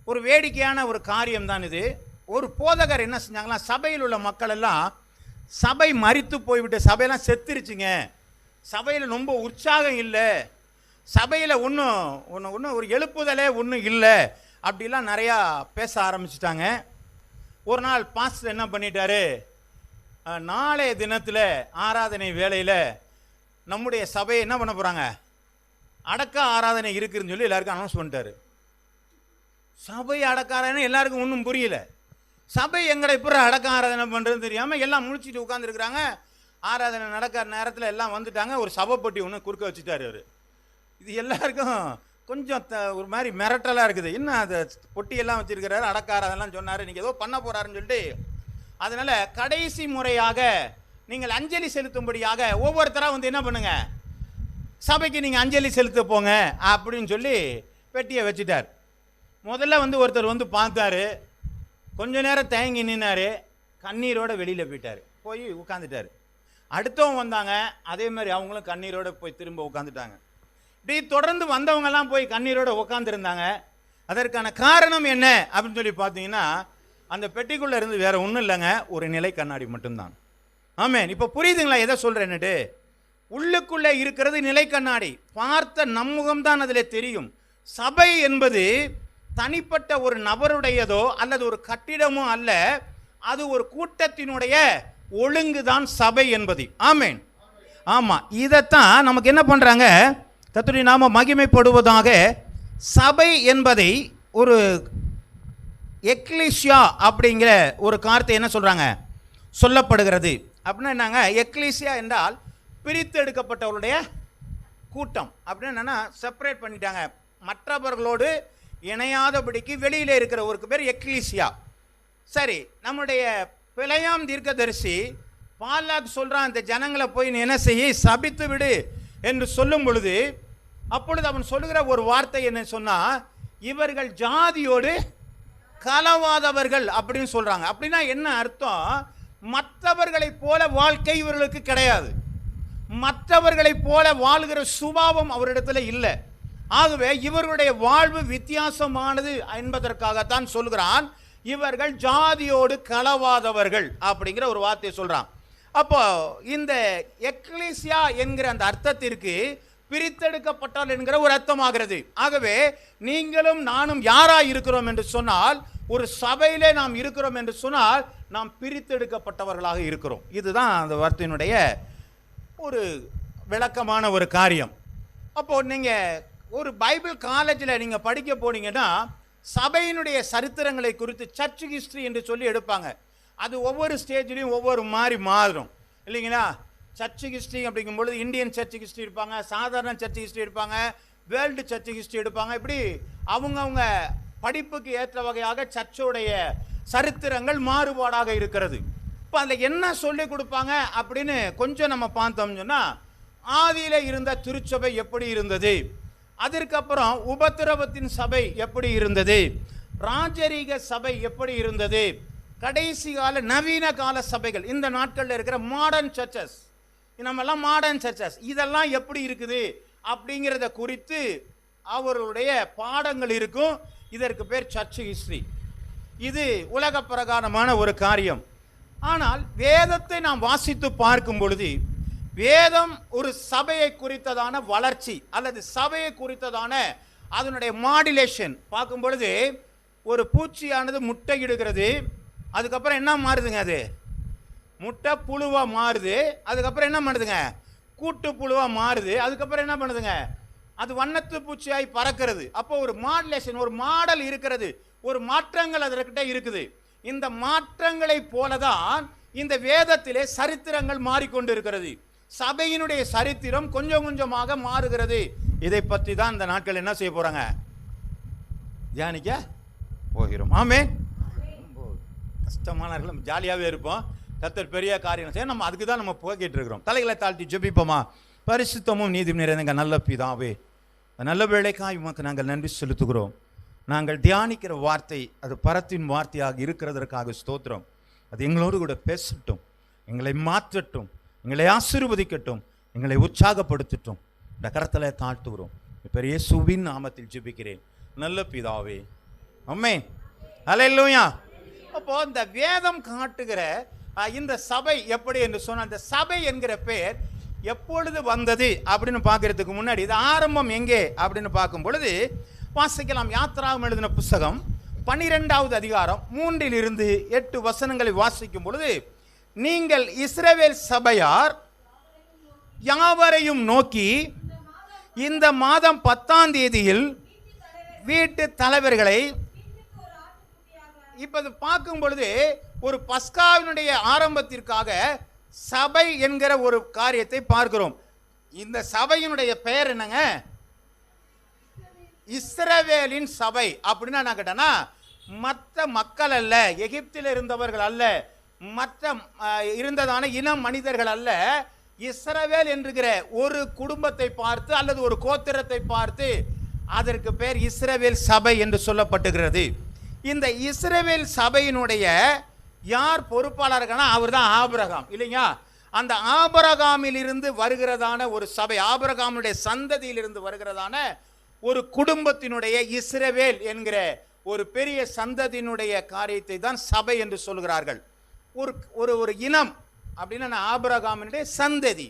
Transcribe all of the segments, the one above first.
ஒரு வேடிக்கையான ஒரு காரியம் தான் இது. ஒரு போதகர் என்ன செஞ்சாங்களா, சபையில் உள்ள மக்கள் எல்லாம் சபை மரித்து போய்விட்டு, சபையெல்லாம் செத்துருச்சுங்க, சபையில் ரொம்ப உற்சாகம் இல்லை, சபையில் ஒன்றும் ஒரு எழுப்புதலே ஒன்றும் இல்லை அப்படிலாம் நிறையா பேச ஆரம்பிச்சிட்டாங்க. ஒரு நாள் பாஸ்டர் என்ன பண்ணிட்டாரு, நாளைய தினத்தில் ஆராதனை வேளையில் நம்முடைய சபையை என்ன பண்ண போகிறாங்க, அடக்க ஆராதனை இருக்குதுன்னு சொல்லி எல்லாருக்கும் அனௌன்ஸ் பண்ணிட்டாரு. சபை அடக்க ஆராதனை எல்லாருக்கும் ஒன்றும் புரியல. சபை எங்களை இப்போ அடக்க ஆராதனை பண்ணுறதுன்னு தெரியாமல் எல்லாம் முழிச்சிட்டு உட்காந்துருக்குறாங்க. ஆராதனை நடக்கிற நேரத்தில் எல்லாம் வந்துட்டாங்க. ஒரு சபைப்பட்டி ஒன்று குறுக்க வச்சுட்டார் அவர். இது எல்லாருக்கும் கொஞ்சம் ஒரு மாதிரி மிரட்டலாக இருக்குது. என்ன அதை பொட்டியெல்லாம் வச்சுருக்கிறாரு, அடக்க ஆராதனைலாம் சொன்னார், நீங்கள் ஏதோ பண்ண போகிறாருன்னு சொல்லிட்டு. அதனால் கடைசி முறையாக நீங்கள் அஞ்சலி செலுத்தும்படியாக ஒவ்வொருத்தராக வந்து என்ன பண்ணுங்க, சபைக்கு நீங்கள் அஞ்சலி செலுத்த போங்க அப்படின்னு சொல்லி பெட்டியை வச்சுட்டார். முதல்ல வந்து ஒருத்தர் வந்து பார்த்தாரு, கொஞ்ச நேரம் தயங்கி நின்னார், கண்ணீரோடு வெளியில் போயிட்டார், போய் உட்காந்துட்டார். அடுத்தவங்க வந்தாங்க, அதே மாதிரி அவங்களும் கண்ணீரோடு போய் திரும்ப உட்காந்துட்டாங்க. இப்படி தொடர்ந்து வந்தவங்கெல்லாம் போய் கண்ணீரோடு உட்காந்துருந்தாங்க. அதற்கான காரணம் என்ன அப்படின்னு சொல்லி பார்த்தீங்கன்னா, அந்த பெட்டிக்குள்ளே இருந்து வேறு ஒன்றும் இல்லைங்க, ஒரு நிலை கண்ணாடி மட்டும்தான். ஆமேன். இப்போ புரியுதுங்களா எதை சொல்கிறேன்னுட்டு? உள்ளுக்குள்ளே இருக்கிறது நிலை கண்ணாடி, பார்த்த நம்முகம்தான் அதில் தெரியும். சபை என்பது தனிப்பட்ட ஒரு நபருடையதோ அல்லது ஒரு கட்டிடமோ அல்ல, அது ஒரு கூட்டத்தினுடைய ஒழுங்குதான் சபை என்பது. ஆமேன். ஆமாம், இதைத்தான் நமக்கு என்ன பண்ணுறாங்க, கர்த்தருடைய நாமம் மகிமைப்படுவதாக, சபை என்பதை ஒரு எக்லீசியா அப்படிங்கிற ஒரு காரியத்தை என்ன சொல்கிறாங்க, சொல்லப்படுகிறது. அப்படின்னா என்னங்க, எக்லீசியா என்றால் பிரித்து எடுக்கப்பட்டவருடைய கூட்டம். அப்படின்னு என்னென்னா செப்பரேட் பண்ணிட்டாங்க, மற்றவர்களோடு இணையாதபடிக்கு வெளியில் இருக்கிற ஒரு பேர் எக்லீசியா. சரி, நம்முடைய பிழையாம் தீர்க்கதரிசி பாலாக் சொல்கிறான், இந்த ஜனங்களை போய் நீ என்ன செய்ய, சபித்து விடு என்று சொல்லும் பொழுது, அப்பொழுது அவன் சொல்லுகிற ஒரு வார்த்தை என்ன சொன்னால், இவர்கள் ஜாதியோடு கலவாதவர்கள் அப்படின்னு சொல்கிறாங்க. அப்படின்னா என்ன அர்த்தம், மற்றவர்களைப் போல வாழ்க்கை இவர்களுக்கு கிடையாது, மற்றவர்களைப் போல வாழ்கிற சுபாவம் அவரிடத்துல இல்லை. ஆகவே இவர்களுடைய வாழ்வு வித்தியாசமானது என்பதற்காகத்தான் சொல்கிறான், இவர்கள் ஜாதியோடு கலவாதவர்கள் அப்படிங்கிற ஒரு வார்த்தையை சொல்கிறான். அப்போ இந்த எக்லீசியா என்கிற அந்த அர்த்தத்திற்கு பிரித்தெடுக்கப்பட்டால் என்கிற ஒரு அர்த்தமாகிறது. ஆகவே நீங்களும் நானும் யாராய் இருக்கிறோம் என்று சொன்னால், ஒரு சபையிலே நாம் இருக்கிறோம் என்று சொன்னால், நாம் பிரித்தெடுக்கப்பட்டவர்களாக இருக்கிறோம். இதுதான் அந்த வார்த்தையினுடைய ஒரு விளக்கமான ஒரு காரியம். அப்போது நீங்கள் ஒரு பைபிள் காலேஜில் நீங்கள் படிக்க போனீங்கன்னா, சபையினுடைய சரித்திரங்களை குறித்து சர்ச் ஹிஸ்ட்ரி என்று சொல்லி எடுப்பாங்க. அது ஒவ்வொரு ஸ்டேஜ்லையும் ஒவ்வொரு மாதிரி மாறும் இல்லைங்களா. சர்ச் ஹிஸ்ட்ரி அப்படிங்கும்பொழுது இந்தியன் சர்ச் ஹிஸ்ட்ரி இருப்பாங்க, சாதாரண சர்ச் ஹிஸ்ட்ரி இருப்பாங்க, வேர்ல்டு சர்ச் ஹிஸ்ட்ரி எடுப்பாங்க. இப்படி அவங்கவுங்க படிப்புக்கு ஏற்ற வகையாக சர்ச்சோடைய சரித்திரங்கள் மாறுபாடாக இருக்கிறது. இப்போ அதில் என்ன சொல்லி கொடுப்பாங்க அப்படின்னு கொஞ்சம் நம்ம பார்த்தோம்னு சொன்னால், ஆதியில் இருந்த திருச்சபை எப்படி இருந்தது, அதற்கப்புறம் உபத்திரவத்தின் சபை எப்படி இருந்தது, ராஜரீக சபை எப்படி இருந்தது, கடைசி கால நவீன கால சபைகள், இந்த நாட்களில் இருக்கிற மாடர்ன் சர்ச்சஸ், நம்மெல்லாம் மாடர்ன் சர்ச்சஸ், இதெல்லாம் எப்படி இருக்குது அப்படிங்கிறத குறித்து அவர்களுடைய பாடங்கள் இருக்கும். இதற்கு பேர் சர்ச் ஹிஸ்ட்ரி. இது உலக பிரகாரமான ஒரு காரியம். ஆனால் வேதத்தை நாம் வாசித்து பார்க்கும் பொழுது, வேதம் ஒரு சபையை குறித்ததான வளர்ச்சி அல்லது சபையை குறித்ததான அதனுடைய மாடுலேஷன் பார்க்கும் பொழுது, ஒரு பூச்சியானது முட்டையிடுகிறது, அதுக்கப்புறம் என்ன மாறுதுங்க, அது முட்டை புழுவாக மாறுது, அதுக்கப்புறம் என்ன பண்ணுதுங்க, கூட்டு புழுவாக மாறுது, அதுக்கப்புறம் என்ன பண்ணுதுங்க, அது வண்ணத்து பூச்சியாய் பறக்கிறது. அப்போ ஒரு மாடுலேஷன், ஒரு மாடல் இருக்கிறது, ஒரு மாற்றங்கள் அதற்கிட்ட இருக்குது. இந்த மாற்றங்களை போலதான் இந்த வேதத்திலே சரித்திரங்கள் மாறிக்கொண்டு இருக்கிறது. சபையினுடைய சரித்திரம் கொஞ்சம் கொஞ்சமாக மாறுகிறது. இதை பற்றி தான் இந்த நாட்கள் என்ன செய்ய போறாங்க, தியானிக்க போகிறோம். ஆமே, கஷ்டமான ஜாலியாகவே இருப்போம். கர்த்தர் பெரிய காரியம் செய்ய நம்ம அதுக்கு தான் நம்ம போய்கிட்டு இருக்கிறோம். தலைகளை தாழ்த்தி ஜெபிப்போமா. பரிசுத்தமும் நீதி நிறைந்த நல்ல பிதாவே, நல்ல வேளைக்காய் உமக்கு நாங்கள் நன்றி செலுத்துகிறோம். நாங்கள் தியானிக்கிற வார்த்தை அது பரத்தின் வார்த்தையாக இருக்கிறதற்காக ஸ்தோத்திரம். அது எங்களோடு கூட பேசட்டும், எங்களை மாற்றட்டும், எங்களை ஆசீர்வதிக்கட்டும், எங்களை உற்சாகப்படுத்தட்டும். இந்த கரத்தில் தாழ்த்துகிறோம். பெரிய இயேசுவின் நாமத்தில் ஜெபிக்கிறேன் நல்ல பிதாவே, ஆமென். அல்லேலூயா. அப்போ இந்த வேதம் காட்டுகிற இந்த சபை எப்படி என்று சொன்ன அந்த சபை என்கிற பெயர் எப்பொழுது வந்தது அப்படின்னு பார்க்கறதுக்கு முன்னாடி இது ஆரம்பம் எங்கே அப்படின்னு பார்க்கும் பொழுது வாசிக்கலாம். யாத்திராகமம் எழுதின புஸ்தகம் 12வது அதிகாரம் 3 to 8 வசனங்களை வாசிக்கும் பொழுது, நீங்கள் இஸ்ரவேல் சபையார் யாவரையும் நோக்கி இந்த மாதம் 10ஆம் தேதியில் வீட்டு தலைவர்களை, இப்ப பார்க்கும் பொழுது ஒரு பஸ்காவினுடைய ஆரம்பத்திற்காக சபை என்கிற ஒரு காரியத்தை பார்க்கிறோம். இந்த சபையினுடைய பெயர் என்னங்க? இஸ்ரவேலின் சபை. அப்படின்னா என்ன கேட்டனா, மற்ற மக்கள் அல்ல, எகிப்தில் இருந்தவர்கள் அல்ல, மற்ற இருந்ததான இன மனிதர்கள் அல்ல, இஸ்ரவேல் என்கிற ஒரு குடும்பத்தை பார்த்து அல்லது ஒரு கோத்திரத்தை பார்த்து அதற்கு பெயர் இஸ்ரவேல் சபை என்று சொல்லப்பட்டுகிறது. இந்த இஸ்ரவேல் சபையினுடைய யார் பொறுப்பாளர்கள்னா அவர் தான் ஆபிரகாம், இல்லைங்க? அந்த ஆபிரகாமில் இருந்து வருகிறதான ஒரு சபை, ஆபிரகாமுடைய சந்ததியில் இருந்து வருகிறதான ஒரு குடும்பத்தினுடைய இஸ்ரவேல் என்கிற ஒரு பெரிய சந்ததியினுடைய காரியத்தை தான் சபை என்று சொல்கிறார்கள். ஒரு ஒரு ஒரு இனம் அப்படின்னா ஆபிரகாமினுடைய சந்ததி,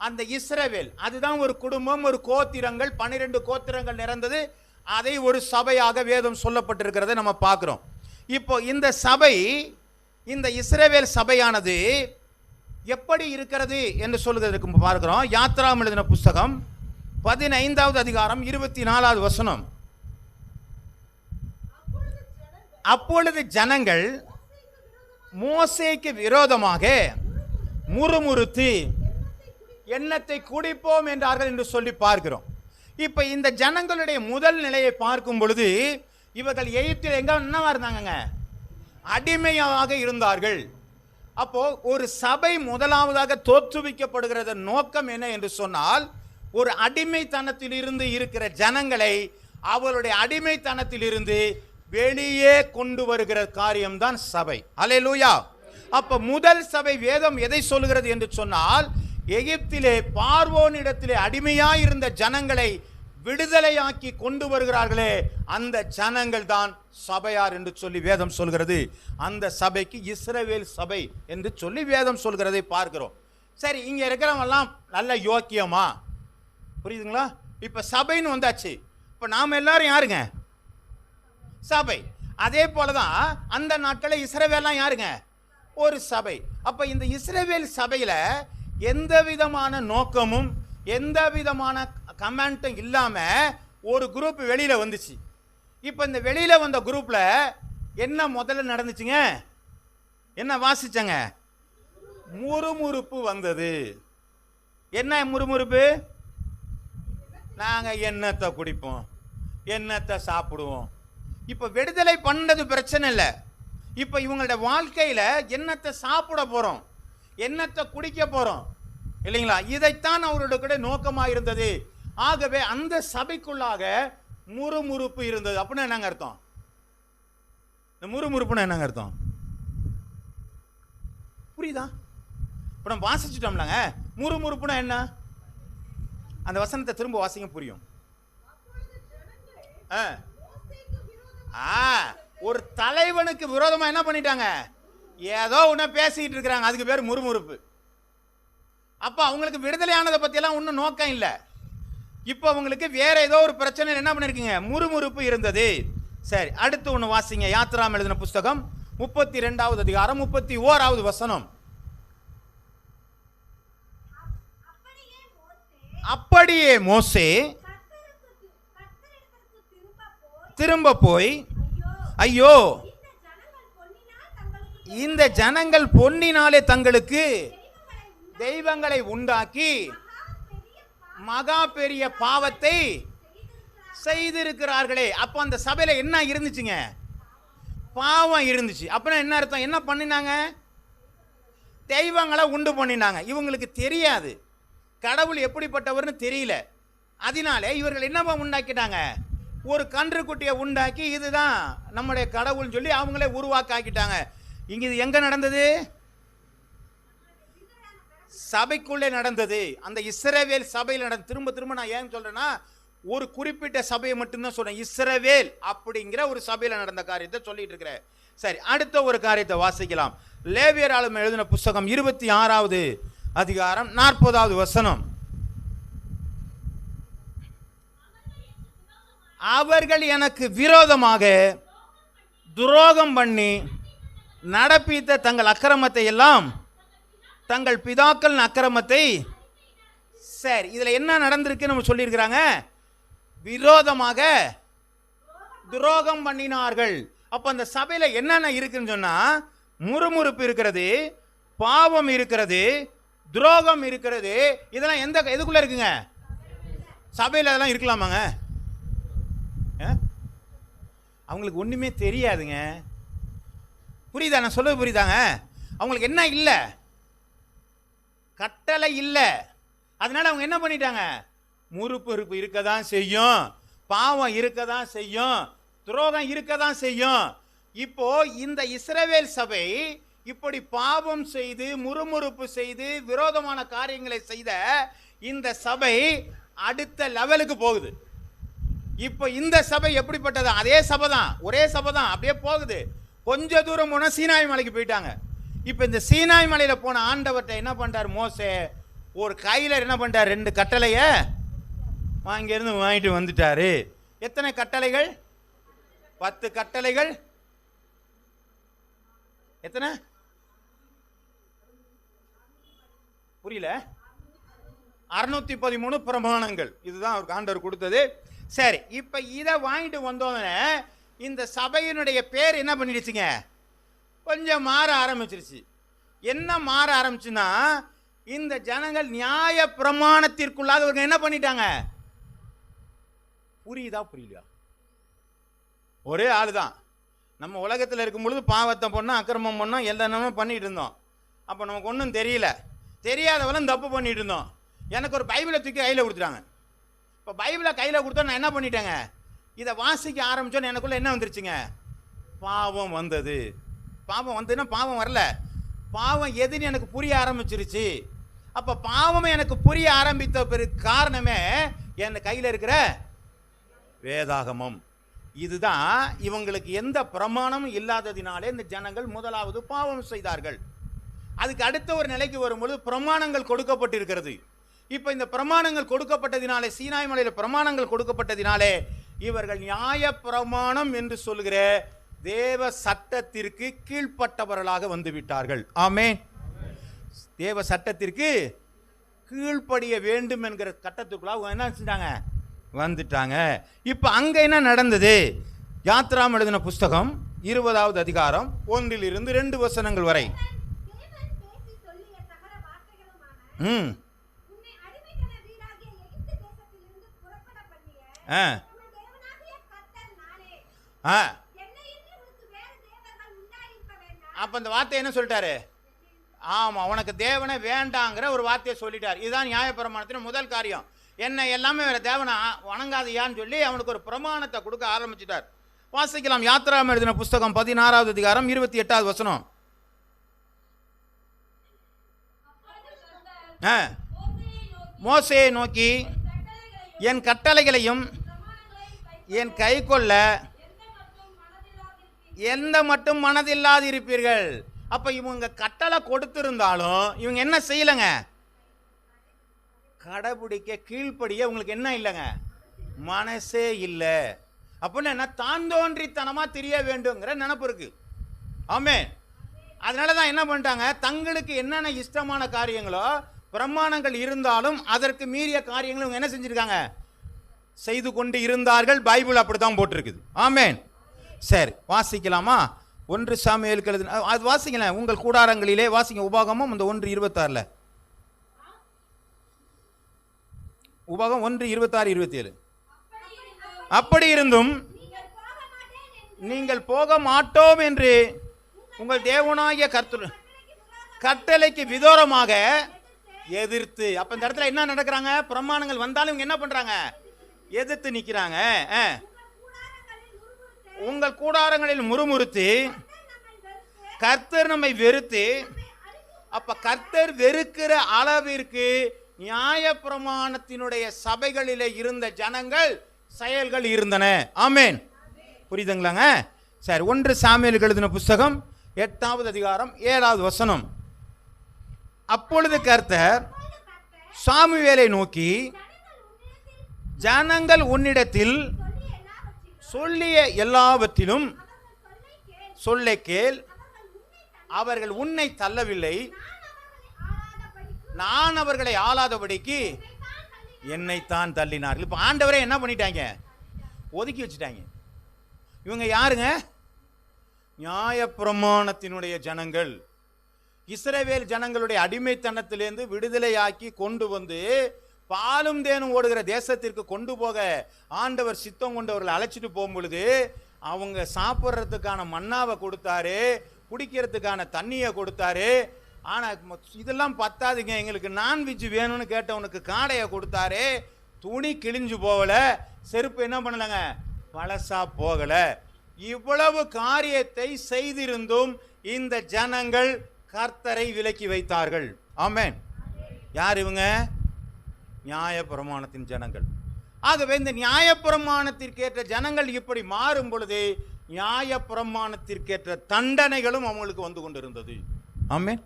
அந்த இஸ்ரவேல் அதுதான் ஒரு குடும்பம், ஒரு கோத்திரங்கள், 12 கோத்திரங்கள் நிறைந்தது. அதை ஒரு சபையாக வேதம் சொல்லப்பட்டிருக்கிறதை நம்ம பார்க்கிறோம். இப்போ இந்த சபை, இந்த இஸ்ரவேல் சபையானது எப்படி இருக்கிறது என்று சொல்லுவதற்கு பார்க்கிறோம். யாத்திராகமம் எழுதின புஸ்தகம் 15வது அதிகாரம் 24வது வசனம். அப்பொழுது ஜனங்கள் மோசேக்கு விரோதமாக முறுமுறுத்து எண்ணத்தை குடிப்போம் என்றார்கள் என்று சொல்லி பார்க்கிறோம். இப்ப இந்த ஜனங்களுடைய முதல் நிலையை பார்க்கும் பொழுது இவர்கள் எகிப்தில் என்னவா இருந்தாங்க? அடிமையாக இருந்தார்கள். அப்போ ஒரு சபை முதலாவதாக தோற்றுவிக்கப்படுகிறத நோக்கம் என்ன என்று சொன்னால், ஒரு அடிமைத்தனத்தில் இருந்து இருக்கிற ஜனங்களை அவருடைய அடிமைத்தனத்தில் இருந்து வெளியே கொண்டு வருகிற காரியம்தான் சபை. அல்லேலூயா. அப்ப முதல் சபை வேதம் எதை சொல்கிறது என்று சொன்னால், எகிப்திலே பார்வோனிடத்திலே அடிமையாய் இருந்த ஜனங்களை விடுதலையாக்கி கொண்டு வருகிறார்களே, அந்த ஜனங்கள் தான் சபையார் என்று சொல்லி வேதம் சொல்கிறது. அந்த சபைக்கு இஸ்ரவேல் சபை என்று சொல்லி வேதம் சொல்கிறதை பார்க்கிறோம். சரி, இங்க இருக்கிறவங்கெல்லாம் நல்ல யோக்கியமா? புரியுதுங்களா? இப்ப சபைன்னு வந்தாச்சு. இப்ப நாம எல்லாரும் யாருங்க? சபை. அதே போலதான் அந்த நாட்களில் இஸ்ரவேல்லாம் யாருங்க? ஒரு சபை. அப்ப இந்த இஸ்ரவேல் சபையில எந்த விதமான நோக்கமும் எந்த விதமான கமெண்ட்டும் இல்லாம ஒரு குரூப் வெளியில வந்துச்சு. இப்ப இந்த வெளியில வந்த குரூப்ல என்ன முதல்ல நடந்துச்சுங்க? என்ன வாசிச்சங்க? முறுமுறுப்பு வந்தது. என்ன முறுமுறுப்பு? நாங்க எண்ணத்தை குடிப்போம், எண்ணத்தை சாப்பிடுவோம். இப்ப விடுதலை பண்ணது பிரச்சனை இல்லை. இப்ப இவங்களோட வாழ்க்கையில எண்ணத்தை சாப்பிட போறோம், எண்ணத்தை குடிக்க போறோம், இல்லைங்களா? இதைத்தான் அவர்களுடைய நோக்கமாக இருந்தது. ஆகவே அந்த சபைக்குள்ளாக முறுமுறுப்பு இருந்தது. அப்படின்னா என்னங்க அர்த்தம்? இந்த முறுமுறுப்புன்னா என்னங்க அர்த்தம்? புரியுதா? இப்ப நம்ம வாசிச்சுட்டோம்லங்க, முறுமுறுப்புனா என்ன? அந்த வசனத்தை திரும்ப வாசிங்க, புரியும். ஒரு தலைவனுக்கு விரோதமா என்ன பண்ணிட்டாங்க? ஏதோ ஒண்ணு பேசிட்டு இருக்கிறாங்க, அதுக்கு பேர் முறுமுறுப்பு. அப்ப அவங்களுக்கு விடுதலையானதை பத்தி எல்லாம் ஒன்றும் நோக்கம் இல்லை. இப்போ அவங்களுக்கு வேற ஏதோ ஒரு பிரச்சனை என்ன பண்ணிருக்கீங்க? முறுமுறுப்பு இருந்தது. சரி, அடுத்து ஒன்று வாசிங்க. யாத்திராகமம் எழுதின புஸ்தகம் 32வது அதிகாரம் 31வது வசனம். அப்படியே மோசே திரும்ப போய், ஐயோ, இந்த ஜனங்கள் பொன்னினாலே தங்களுக்கு தெய்வங்களை உண்டாக்கி மகா பெரிய பாவத்தை செய்திருக்கிறார்களே. அப்போ அந்த சபையில என்ன இருந்துச்சுங்க? பாவம் இருந்துச்சு. அப்படின்னா என்ன அர்த்தம்? என்ன பண்ணினாங்க? தெய்வங்களை உண்டு பண்ணினாங்க. இவங்களுக்கு தெரியாது, கடவுள் எப்படிப்பட்டவர்னு தெரியல. அதனால இவர்கள் என்னவா உண்டாக்கிட்டாங்க? ஒரு கன்றுக்குட்டியை உண்டாக்கி இதுதான் நம்முடைய கடவுள் சொல்லி அவங்களே உருவாக்கிட்டாங்க. இங்க இது எங்க நடந்தது? சபைக்குள்ளே நடந்தது. அந்த இஸ்ரவேல் சபையில் நடந்து. திரும்ப திரும்ப நான் ஏன் சொல்றேன்னா, ஒரு குறிப்பிட்ட சபையை மட்டும்தான் சொல்றேன். இஸ்ரவேல் அப்படிங்கிற ஒரு சபையில நடந்த காரியத்தை சொல்லிட்டு இருக்கிறேன். சரி, அடுத்த ஒரு காரியத்தை வாசிக்கலாம். லேவியராலும் எழுதின புஸ்தகம் 26வது அதிகாரம் 40வது வசனம். அவர்கள் எனக்கு விரோதமாக துரோகம் பண்ணி நடப்பித்த தங்கள் அக்கிரமத்தை எல்லாம், தங்கள் பிதாக்கள் அக்கிரமத்தை. சரி, இதுல என்ன நடந்திருக்கு நம்ம சொல்லியிருக்கிறாங்க? விரோதமாக துரோகம் பண்ணினார்கள். அப்ப அந்த சபையில என்னென்ன இருக்குன்னு சொன்னா, முறுமுறுப்பு இருக்கிறது, பாவம் இருக்கிறது, துரோகம் இருக்கிறது. இதெல்லாம் எதுக்குள்ள இருக்குங்க? சபையில் அதெல்லாம் இருக்கலாமாங்க? அவங்களுக்கு ஒண்ணுமே தெரியாதுங்க. புரியுதா? நான் சொல்றது புரியுதாங்க? அவங்களுக்கு என்ன இல்லை? கட்டளை இல்லை. அதனால அவங்க என்ன பண்ணிட்டாங்க? முறுப்பு இருக்கதான் செய்யும், பாவம் இருக்கதான் செய்யும், துரோகம் இருக்கதான் செய்யும். இப்போ இந்த இஸ்ரவேல் சபை இப்படி பாவம் செய்து முறுமுறுப்பு செய்து விரோதமான காரியங்களை செய்த இந்த சபை அடுத்த லெவலுக்கு போகுது. இப்போ இந்த சபை எப்படிப்பட்டது? அதே சபை தான், ஒரே சபை தான், அப்படியே போகுது. கொஞ்ச தூரம் போன சீனாய் மலைக்கு போயிட்டாங்க. இப்போ இந்த சீனாய் மலையில போன ஆண்டவர்கிட்ட என்ன பண்றார் மோசே? ஒரு கையில என்ன பண்றார்? 2 கட்டளைய அங்கிருந்து வாங்கிட்டு வந்துட்டாரு. எத்தனை கட்டளைகள்? 10 கட்டளைகள். எத்தனை? புரியல? 613 பிரமாணங்கள். இதுதான் அவருக்கு ஆண்டவர் கொடுத்தது. சரி, இப்ப இதை வாங்கிட்டு வந்தோடனே இந்த சபையினுடைய பேர் என்ன பண்ணிடுச்சுங்க? கொஞ்சம் மாற ஆரம்பிச்சிருச்சு. என்ன மாற ஆரம்பிச்சுன்னா, இந்த ஜனங்கள் நியாய பிரமாணத்திற்குள்ளாக இவங்க என்ன பண்ணிட்டாங்க? புரியுதா புரியலையா? ஒரே ஆளு தான். நம்ம உலகத்தில் இருக்கும் பொழுது பாவத்தை பண்ணோம், அக்கிரமம் பண்ணோம், எல்லாமே பண்ணிட்டு இருந்தோம். அப்போ நமக்கு ஒன்றும் தெரியல. தெரியாதவெல்லாம் தப்பு பண்ணிட்டு இருந்தோம். எனக்கு ஒரு பைபிளை தூக்கி கையில் கொடுத்துட்டாங்க. இப்போ பைபிளை கையில் கொடுத்தா நான் என்ன பண்ணிட்டேங்க? இதை வாசிக்க ஆரம்பிச்சோன்னு எனக்குள்ள என்ன வந்துருச்சுங்க? பாவம் வந்தது. பாவம் வந்ததுன்னா பாவம் வரல, பாவம் எதுன்னு எனக்கு புரிய ஆரம்பிச்சிருச்சு. அப்போ பாவம் எனக்கு புரிய ஆரம்பித்த பிறகு காரணமே என் கையில் இருக்கிற வேதாகமம். இதுதான் இவங்களுக்கு எந்த பிரமாணமும் இல்லாததினாலே இந்த ஜனங்கள் முதலாவது பாவம் செய்தார்கள். அதுக்கு அடுத்த ஒரு நிலைக்கு வரும்பொழுது பிரமாணங்கள் கொடுக்கப்பட்டிருக்கிறது. இப்போ இந்த பிரமாணங்கள் கொடுக்கப்பட்டதினாலே, சீனாய் மலையில் பிரமாணங்கள் கொடுக்கப்பட்டதினாலே இவர்கள் நியாய பிரமாணம் என்று சொல்கிற தேவ சட்டத்திற்கு கீழ்ப்பட்டவர்களாக வந்து விட்டார்கள். ஆமென். தேவ சட்டத்திற்கு கீழ்ப்படிய வேண்டும் என்கிற கட்டத்துக்குள்ள என்ன செஞ்சாங்க? வந்துட்டாங்க. இப்ப அங்க என்ன நடந்தது? யாத்ராம் எழுதின புஸ்தகம் 20வது அதிகாரம் 1 to 2 வசனங்கள் வரை. அப்ப அந்த வார்த்தை என்ன சொல்லிட்டாரு? ஆமா, உனக்கு தேவனை வேண்டாங்கிற ஒரு வார்த்தையை சொல்லிட்டார். இதுதான் நியாயப்பிரமாணத்தின் முதல் காரியம். என்ன எல்லாமே வேற தேவனை வணங்காதியான்னு சொல்லி அவனுக்கு ஒரு பிரமாணத்தை கொடுக்க ஆரம்பிச்சிட்டார். வாசிக்கலாம். யாத்ராம் எழுதின புஸ்தகம் 16வது அதிகாரம் 28வது வசனம். மோசேயை நோக்கி, என் கட்டளைகளையும் என் கை கொள்ள எந்த மட்டும் மனதில்லாது இருப்பீர்கள். அப்ப இவங்க கட்டளை கொடுத்திருந்தாலும் இவங்க என்ன செய்யலங்க? கடைபிடிக்க கீழ்ப்படிய உங்களுக்கு என்ன இல்லைங்க? மனசே இல்லை. அப்படின்னு என்ன? தான் தோன்றித்தனமா தெரிய வேண்டுங்கிற நினைப்பு இருக்கு. ஆமென். அதனாலதான் என்ன பண்ணிட்டாங்க? தங்களுக்கு என்னென்ன இஷ்டமான காரியங்களோ பிரமாணங்கள் இருந்தாலும் அதற்கு மீறிய காரியங்களும் இவங்க என்ன செஞ்சிருக்காங்க? செய்து கொண்டு இருந்தார்கள். பைபிள் அப்படித்தான் போட்டிருக்குது. ஆமென். சரி, வாசிக்கலாமா? 1 சாமுவேலுக்கு எழுதின அது வாசிக்கலாம். உங்கள் கூடாரங்களிலே வாசிங்க. உபாகமம் இந்த 1:26. உபாகம் 1:26-27. அப்படி இருந்தும் நீங்கள் போக மாட்டோம் என்று உங்கள் தேவனாகிய கட்டளைக்கு விரோதமாக எதிர்த்து. அப்ப இந்த இடத்துல என்ன நடக்கிறாங்க? பிரமாணங்கள் வந்தாலும் இவங்க என்ன பண்றாங்க? எதிர்த்து நிக்கிறாங்க. உங்கள் கூடாரங்களில் முறுமுறுத்து கர்த்தர் நம்மை வெறுத்து. அப்ப கர்த்தர் வெறுக்கிற அளவிற்கு நியாயப்பிரமாணத்தினுடைய சபைகளிலே இருந்த ஜனங்கள் செயல்கள் இருந்தன. ஆமென். புரியுதுங்களாங்க? சரி, 1 சாமுவேலுக்கு எழுதின புஸ்தகம் 8வது அதிகாரம் 7வது வசனம். அப்பொழுது கர்த்தர் சாமுவேலை நோக்கி, ஜனங்கள் உன்னிடத்தில் சொல்லிய எல்லாவற்றிலும் சொல்லை கேள், அவர்கள் உன்னை தள்ளவில்லை, நான் அவர்களை ஆளாதபடிக்கு என்னைத்தான் தள்ளினார்கள். இப்போ ஆண்டவரே என்ன பண்ணிட்டாங்க? ஒதுக்கி வச்சுட்டாங்க. இவங்க யாருங்க? நியாயப்பிரமாணத்தினுடைய ஜனங்கள். இஸ்ரவேல் ஜனங்களுடைய அடிமைத்தனத்திலிருந்து விடுதலையாக்கி கொண்டு வந்து பாலும் தேனும் ஓடுகிற தேசத்திற்கு கொண்டு போக ஆண்டவர் சித்தம் கொண்டவர்களை அழைச்சிட்டு போகும் பொழுது அவங்க சாப்பிட்றதுக்கான மன்னாவை கொடுத்தாரு, குடிக்கிறதுக்கான தண்ணியை கொடுத்தாரு. ஆனால் இதெல்லாம் பத்தாதுங்க, எங்களுக்கு நான்வெஜ் வேணும்னு கேட்டவனுக்கு காடையை கொடுத்தாரு. துணி கிழிஞ்சு போகலை, செருப்பு என்ன பண்ணலைங்க, பழசா போகலை. இவ்வளவு காரியத்தை செய்திருந்தும் இந்த ஜனங்கள் கர்த்தரை விலக்கி வைத்தார்கள். ஆமென். யார் இவங்க? நியாயப்பிரமாணத்தின் ஜனங்கள். ஆகவே இந்த நியாயப்பிரமாணத்திற்கேற்ற ஜனங்கள் இப்படி மாறும் பொழுது நியாயப்பிரமாணத்திற்கேற்ற தண்டனைகளும் அவங்களுக்கு வந்து கொண்டிருந்தது. ஆமென்.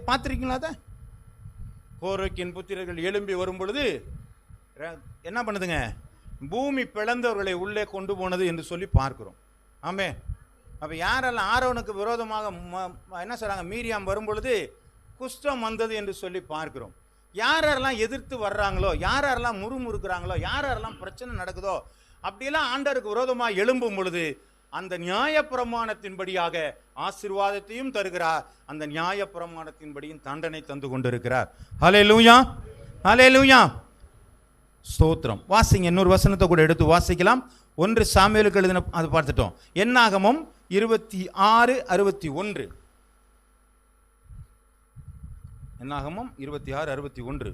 பார்த்துருக்கீங்களா? அதை கோரேக்கின் புத்திரர்கள் எழும்பி வரும் பொழுது என்ன பண்ணுதுங்க? பூமி பிளந்தவர்களை உள்ளே கொண்டு போனது என்று சொல்லி பார்க்கிறோம். ஆமென். அப்போ யாரெல்லாம் ஆரோனுக்கு விரோதமாக என்ன சொல்கிறாங்க, மீரியாம் வரும் பொழுது குஷ்டம் வந்தது என்று சொல்லி பார்க்கிறோம். யாரெல்லாம் எதிர்த்து வர்றாங்களோ, யாரெல்லாம் முறுமுறுக்கிறாங்களோ, யாரெல்லாம் பிரச்சனை நடக்குதோ, அப்படியெல்லாம் ஆண்டவருக்கு விரோதமாக எழும்பும் பொழுது அந்த நியாயப்பிரமாணத்தின்படியாக ஆசீர்வாதத்தையும் தருகிறார், அந்த நியாயப்பிரமாணத்தின்படியும் தண்டனை தந்து கொண்டிருக்கிறார். ஹல்லேலூயா, ஹல்லேலூயா, ஸ்தோத்திரம். வாசிங்க, இன்னொரு வசனத்தை கூட எடுத்து வாசிக்கலாம். 1 சாமுவேலுக்கு எழுதின, அது பார்த்துட்டோம். என்னாகமம் 26:61. என்னாகமம் 26:61.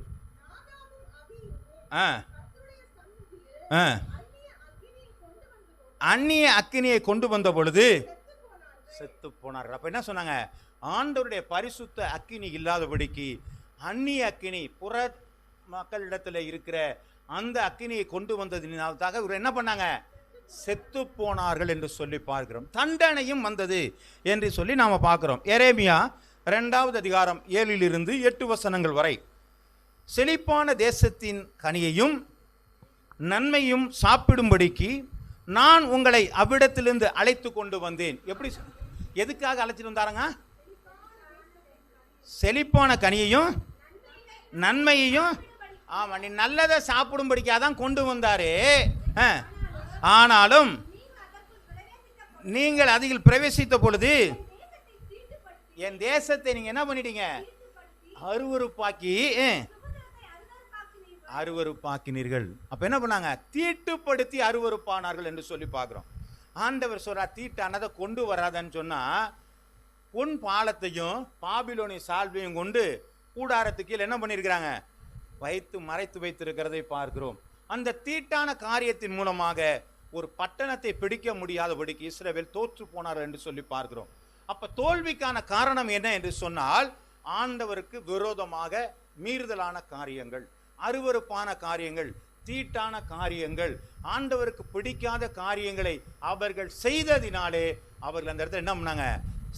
அந்நிய அக்கினியை கொண்டு வந்த பொழுது செத்து போனார்கள். அப்ப என்ன சொன்னாங்க? ஆண்டவருடைய பரிசுத்த அக்கினி இல்லாதபடிக்கு அந்நிய அக்கினி, புற மக்களிடத்தில் இருக்கிற அந்த அக்கினியை கொண்டு வந்ததினால்தாக இவர் என்ன பண்ணாங்க? செத்து போனார்கள் என்று சொல்லி பார்க்கிறோம். தண்டனையும் வந்தது என்று சொல்லி நாம பார்க்கிறோம். எரேமியா 2வது அதிகாரம் 7 - 8 வசனங்கள் வரை, செழிப்பான தேசத்தின் கனியையும் நன்மையும் சாப்பிடும்படிக்கு நான் உங்களை அவ்விடத்திலிருந்து அழைத்து கொண்டு வந்தேன். எப்படி, எதுக்காக அழைச்சிட்டு வந்தாருங்க? செழிப்பான கனியையும் நன்மையையும். ஆமா, நீ நல்லதை சாப்பிடும்படிக்காதான் கொண்டு வந்தாரு. ஆனாலும் நீங்கள் அதில் பிரவேசித்த பொழுது என் தேசத்தை நீங்க என்ன பண்ணிட்டீங்க? அருவருப்பாக்கினீர்கள். அப்ப என்ன பண்ணாங்க? தீட்டுப்படுத்தி அருவருப்பானார்கள் என்று சொல்லி பார்க்கிறோம். ஆண்டவர் சொல்றா, தீட்டானதை கொண்டு வராதன்னு சொன்னா பொன் பாலத்தையும் பாபிலோனிய சால்வையும் கொண்டு கூடாரத்துக்கு என்ன பண்ணியிருக்கிறாங்க? மறைத்து வைத்திருக்கிறதை பார்க்கிறோம். அந்த தீட்டான காரியத்தின் மூலமாக ஒரு பட்டணத்தை பிடிக்க முடியாதபடிக்கு இஸ்ரவேல் தோற்று போனார்கள் என்று சொல்லி பார்க்கிறோம். அப்ப தோல்விக்கான காரணம் என்ன என்று சொன்னால், ஆண்டவருக்கு விரோதமாக மீறுதலான காரியங்கள், அருவருப்பான காரியங்கள், தீட்டான காரியங்கள், ஆண்டவருக்கு பிடிக்காத காரியங்களை அவர்கள் செய்ததினாலே அவர்கள் அந்த இடத்துல என்ன பண்ணாங்க?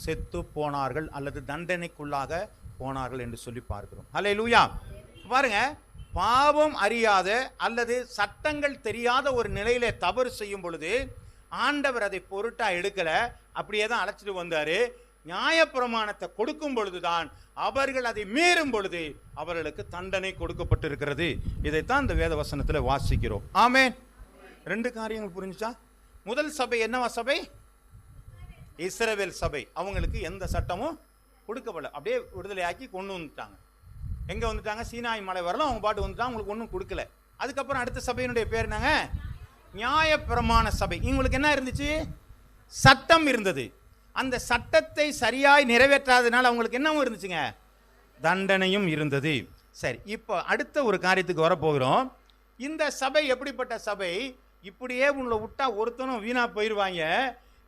செத்து போனார்கள் அல்லது தண்டனைக்குள்ளாக போனார்கள் என்று சொல்லி பார்க்கிறோம். ஹல்லேலூயா. பாருங்க, பாவம் அறியாத அல்லது சட்டங்கள் தெரியாத ஒரு நிலையில தவறு செய்யும் பொழுது ஆண்டவர் அதை பொருட்டா எடுக்கல, அப்படியே தான் அழைச்சிட்டு வந்தாரு. நியாயப்பிரமாணத்தை கொடுக்கும் பொழுதுதான் அவர்கள் அதை மீறும் பொழுது அவர்களுக்கு தண்டனை கொடுக்கப்பட்டிருக்கிறது. இதைத்தான் இந்த வேத வசனத்தில் வாசிக்கிறோம். ஆமென். 2 காரியங்கள் புரிஞ்சுச்சா? முதல் சபை என்னவா சபை? இஸ்ரவேல் சபை. அவங்களுக்கு எந்த சட்டமும் கொடுக்கப்படல, அப்படியே விடுதலையாக்கி கொண்டு வந்துட்டாங்க. எங்க வந்துட்டாங்க? சீனாய் மலை வரலாம், அவங்க பாட்டு வந்துட்டாங்க, அவங்களுக்கு ஒன்றும் கொடுக்கல. அதுக்கப்புறம் அடுத்த சபையினுடைய பேர் என்னங்க? நியாயப்பிரமாண சபை. இவங்களுக்கு என்ன இருந்துச்சு? சட்டம் இருந்தது. அந்த சட்டத்தை சரியாய் நிறைவேற்றாதனால அவங்களுக்கு என்னவும் இருந்துச்சுங்க? தண்டனையும் இருந்தது. சரி, இப்போ அடுத்த ஒரு காரியத்துக்கு வரப்போகிறோம். இந்த சபை எப்படிப்பட்ட சபை? இப்படியே உங்களை விட்டா ஒருத்தனும் வீணா போயிடுவாங்க.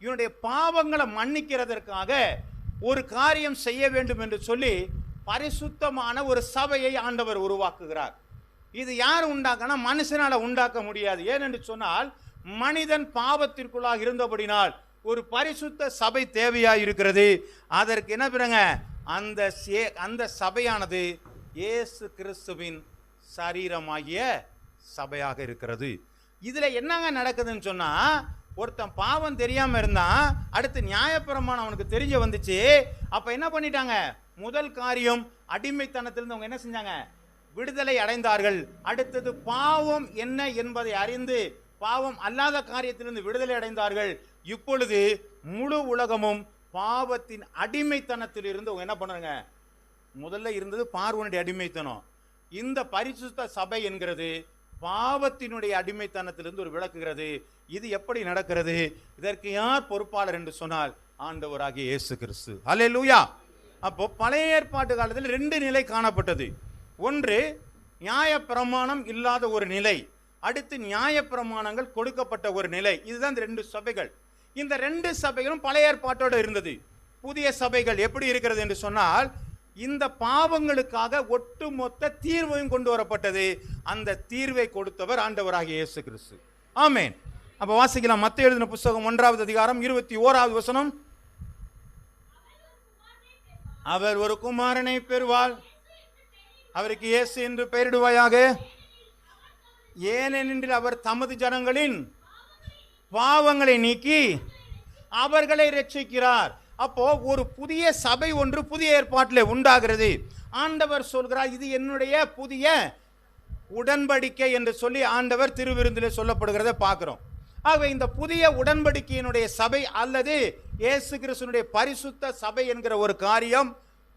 இவனுடைய பாவங்களை மன்னிக்கிறதற்காக ஒரு காரியம் செய்ய வேண்டும் என்று சொல்லி பரிசுத்தமான ஒரு சபையை ஆண்டவர் உருவாக்குகிறார். இது யார் உண்டாக்கனா? மனுஷனால உண்டாக்க முடியாது. ஏனென்று சொன்னால் மனிதன் பாவத்திற்குள்ளாக இருந்தபடினால் ஒரு பரிசுத்த சபை தேவையாக இருக்கிறது. அதற்கு என்ன பண்ணுங்க? அந்த சபையானது இயேசு கிறிஸ்துவின் சரீரமாகிய சபையாக இருக்கிறது. இதுல என்னங்க நடக்குதுன்னு சொன்னா, ஒருத்தன் பாவம் தெரியாம இருந்தான், அடுத்து நியாயப்பிரமாணம் அவனுக்கு தெரிய வந்துச்சு. அப்ப என்ன பண்ணிட்டாங்க? முதல் காரியம், அடிமைத்தனத்திலிருந்து அவங்க என்ன செஞ்சாங்க? விடுதலை அடைந்தார்கள். அடுத்தது பாவம் என்ன என்பதை அறிந்து பாவம் அல்லாத காரியத்திலிருந்து விடுதலை அடைந்தார்கள். இப்பொழுது முழு உலகமும் பாவத்தின் அடிமைத்தனத்தில் இருந்து அவங்க என்ன பண்ணுறாங்க? முதல்ல இருந்தது பார்வனுடைய அடிமைத்தனம். இந்த பரிசுத்த சபை என்கிறது பாவத்தினுடைய அடிமைத்தனத்திலிருந்து ஒரு விளக்குகிறது. இது எப்படி நடக்கிறது? இதற்கு யார் பொறுப்பாளர் என்று சொன்னால் ஆண்டவராகிய இயேசு கிறிஸ்து. அல்லேலூயா. அப்போ பழைய ஏற்பாட்டு காலத்தில் 2 நிலை காணப்பட்டது. ஒன்று நியாயப்பிரமாணம் இல்லாத ஒரு நிலை, அடுத்து நியாயப்பிரமாணங்கள் கொடுக்கப்பட்ட ஒரு நிலை. இதுதான் இந்த 2 சபைகள். இந்த 2 சபைகளும் பழைய ஏற்பாட்டோடு இருந்தது. புதிய சபைகள் எப்படி இருக்கிறது என்று சொன்னால், இந்த பாவங்களுக்காக ஒட்டுமொத்த தீர்வையும் கொண்டு வரப்பட்டது. அந்த தீர்வை கொடுத்தவர் ஆண்டவராகிய இயேசு கிறிஸ்து. ஆமென். அப்ப வாசிக்கலாம். மத்தேயு எழுதின புத்தகம் 1வது அதிகாரம் 21வது வசனம். அவர் ஒரு குமாரனை பெறுவாள், அவருக்கு இயேசு என்று பெயரிடுவாயாக, ஏனெனில் அவர் தமது ஜனங்களின் பாவங்களை நீக்கி அவர்களை ரட்சிக்கிறார். அப்போ ஒரு புதிய சபை ஒன்று புதிய ஏற்பாட்டில் உண்டாகிறது. ஆண்டவர் சொல்கிறார், இது என்னுடைய புதிய உடன்படிக்கை என்று சொல்லி ஆண்டவர் திருவிருந்தில் சொல்லப்படுகிறத பார்க்கிறோம். ஆகவே இந்த புதிய உடன்படிக்கையினுடைய சபை அல்லது இயேசு கிறிஸ்துவினுடைய பரிசுத்த சபை என்கிற ஒரு காரியம்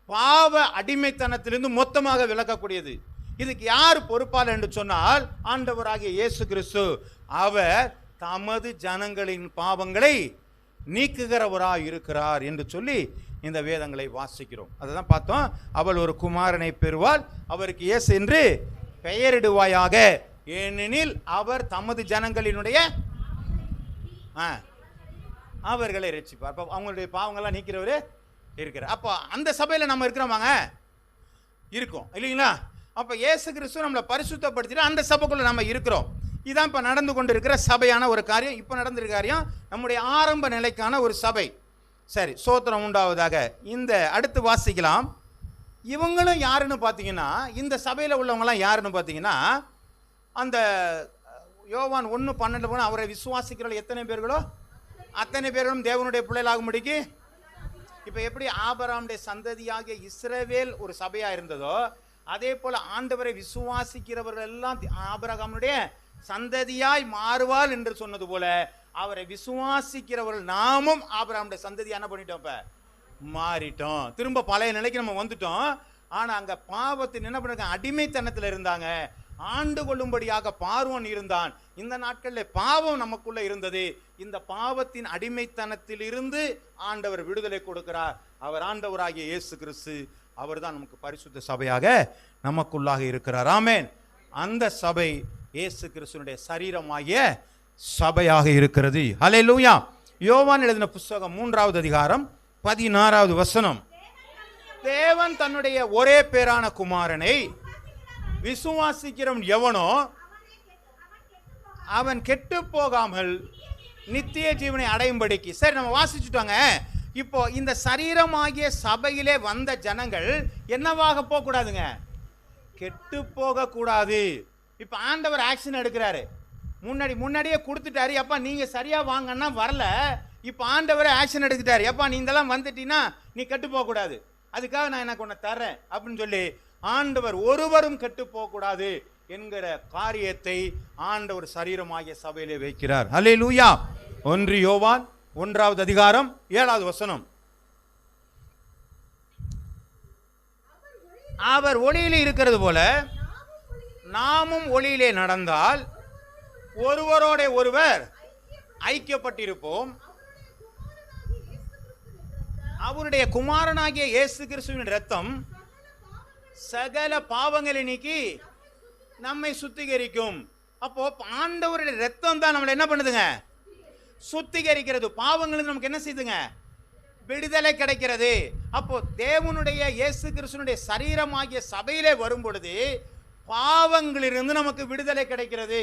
பாவ அடிமைத்தனத்திலிருந்து மொத்தமாக விலக்கக்கூடியது. இதுக்கு யார் பொறுப்பாளர் என்று சொன்னால் ஆண்டவராகிய இயேசு கிறிஸ்து. அவர் தமது ஜனங்களின் பாவங்களை நீக்குகிறவராய் இருக்கிறார் என்று சொல்லி இந்த வேதங்களை வாசிக்கிறோம். அதுதான் பார்த்தோம். அவள் ஒரு குமாரனை பெறுவாள், அவருக்கு இயேசு என்று பெயரிடுவாயாக, ஏனெனில் அவர் தமது ஜனங்களினுடைய அவர்களை ரட்சிப்பார். அப்போ அவங்களுடைய பாவங்கள்லாம் நீக்கிறவரு இருக்கிறார். அப்போ அந்த சபையில் நம்ம இருக்கிறோமாங்க? இருக்கோம் இல்லைங்களா? அப்போ இயேசு கிறிஸ்து நம்மளை பரிசுத்தப்படுத்திட்டு அந்த சபைக்குள்ள நம்ம இருக்கிறோம். இதான் இப்போ நடந்து கொண்டு இருக்கிற சபையான ஒரு காரியம். இப்போ நடந்திருக்க காரியம் நம்முடைய ஆரம்ப நிலைக்கான ஒரு சபை. சரி, சோத்திரம் உண்டாவதாக. இந்த அடுத்து வாசிக்கலாம். இவங்களும் யாருன்னு பார்த்தீங்கன்னா, இந்த சபையில் உள்ளவங்களாம் யாருன்னு பார்த்தீங்கன்னா, அந்த யோவான் 1:12 போனால் அவரை விசுவாசிக்கிறவர்கள் எத்தனை பேர்களோ அத்தனை பேர்களும் தேவனுடைய பிள்ளைகளாகும்படிக்கு. இப்போ எப்படி ஆபிரகாமுடைய சந்ததியாகிய இஸ்ரவேல் ஒரு சபையாக இருந்ததோ, அதே போல் ஆண்டவரை விசுவாசிக்கிறவர்கள் எல்லாம் ஆபிரகாமுடைய சந்ததியாய் மாறுவாள் என்று சொன்னது போல, அவரை விசுவாசிக்கிறவர்கள் நாமும் ஆபிரகாமுடைய சந்ததியா என்ன பண்ணிட்டோம்? இப்ப மாறிட்டோம். திரும்ப பழைய நிலைக்கு நம்ம வந்துட்டோம். ஆனா அங்க பாவத்தின் என்ன பண்ண அடிமைத்தனத்தில் இருந்தாங்க. ஆண்டு கொள்ளும்படியாக பார்வோன் இருந்தான். இந்த நாட்களில் பாவம் நமக்குள்ள இருந்தது. இந்த பாவத்தின் அடிமைத்தனத்தில் இருந்து ஆண்டவர் விடுதலை கொடுக்கிறார். அவர் ஆண்டவராகிய இயேசு கிறிஸ்து. அவர் தான் நமக்கு பரிசுத்த சபையாக நமக்குள்ளாக இருக்கிறார். ஆமென். அந்த சபை இயேசு கிறிஸ்துவினுடைய சரீரமாகிய சபையாக இருக்கிறது. ஹல்லேலூயா. யோவான் எழுதின புத்தகம் 3வது அதிகாரம் 16வது வசனம். தேவன் தன்னுடைய ஒரே பேரான குமாரனை விசுவாசிக்கிறவன் எவனோ அவன் கெட்டு போகாமல் நித்திய ஜீவனை அடையும்படிக்கு. சரி, நம்ம வாசிச்சுட்டோங்க. இப்போ இந்த சரீரமாகிய சபையிலே வந்த ஜனங்கள் என்னவாக போகக்கூடாதுங்க? கெட்டு போக கூடாது. இப்போ ஆண்டவர் ஆக்ஷன் எடுக்கிறாரு. முன்னாடியே கொடுத்துட்டாரு. எப்பா நீங்க சரியா வாங்கன்னா வரல. இப்போ ஆண்டவரே ஆக்ஷன் எடுத்துட்டாரு. எப்பா நீ இதெல்லாம் வந்துட்டீங்கன்னா நீ கெட்டு போக கூடாது, அதுக்காக நான் எனக்கு ஒன்று தர்றேன் அப்படின்னு சொல்லி ஆண்டவர் ஒருவரும் கெட்டு போக கூடாது என்கிற காரியத்தை ஆண்டவர் சரீரமாகிய சபையிலே வைக்கிறார். அல்லேலூயா. 1 யோவான் 1வது அதிகாரம் 7வது வசனம். அவர் ஒளியிலே இருக்கிறது போல நாமும் ஒளியிலே நடந்தால் ஒருவரோட ஒருவர் ஐக்கியப்பட்டிருப்போம். அவருடைய குமாரனாகிய இயேசு கிறிஸ்துவின் இரத்தம் சகல பாவங்களை நீக்கி நம்மை சுத்திகரிக்கும். அப்போ ஆண்டவருடைய இரத்தம் தான் நம்மளை என்ன பண்ணுதுங்க? சுத்திகரிக்கிறது. பாவங்களுக்கு நமக்கு என்ன செய்யுதுங்க? விடுதலை கிடைக்கிறது. அப்போ தேவனுடைய இயேசு கிறிஸ்துனுடைய சரீரமாகிய சபையிலே வரும் பொழுது பாவங்களிலிருந்து நமக்கு விடுதலை கிடைக்கிறது.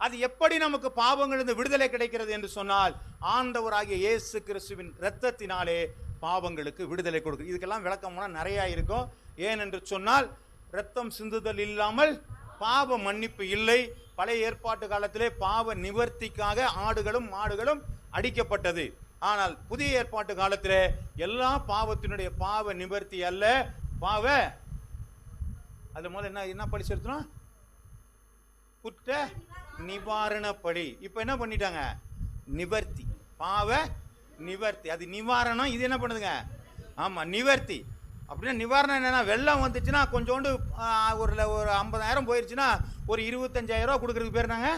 அது எப்படி நமக்கு பாவங்களிலிருந்து விடுதலை கிடைக்கிறது என்று சொன்னால், ஆண்டவராகிய இயேசு கிறிஸ்துவின் இரத்தத்தினாலே பாவங்களுக்கு விடுதலை கொடுக்கும். இதுக்கெல்லாம் விளக்கம்னா நிறைய இருக்கும். ஏனென்று சொன்னால், இரத்தம் சிந்துதல் இல்லாமல் பாவ மன்னிப்பு இல்லை. பழைய ஏற்பாட்டு காலத்திலே பாவ நிவர்த்திக்காக ஆடுகளும் மாடுகளும் அடிக்கப்பட்டது. ஆனால் புதிய ஏற்பாட்டு காலத்திலே எல்லா பாவத்தினுடைய பாவ நிவர்த்தி அல்ல, பாவ அது முதல்ல என்ன படிச்சிருக்கோம், குற்ற நிவாரணப்படி. இப்போ என்ன பண்ணிட்டாங்க, நிவர்த்தி, பாவ நிவர்த்தி. அது நிவாரணம், இது என்ன பண்ணுதுங்க, ஆமா நிவர்த்தி. அப்படின்னா நிவாரணம் என்னன்னா, வெள்ளம் வந்துச்சுன்னா கொஞ்சோண்டு ஒரு 50,000 போயிருச்சுன்னா ஒரு 25,000 ரூபா கொடுக்கறதுக்கு பேர் நாங்க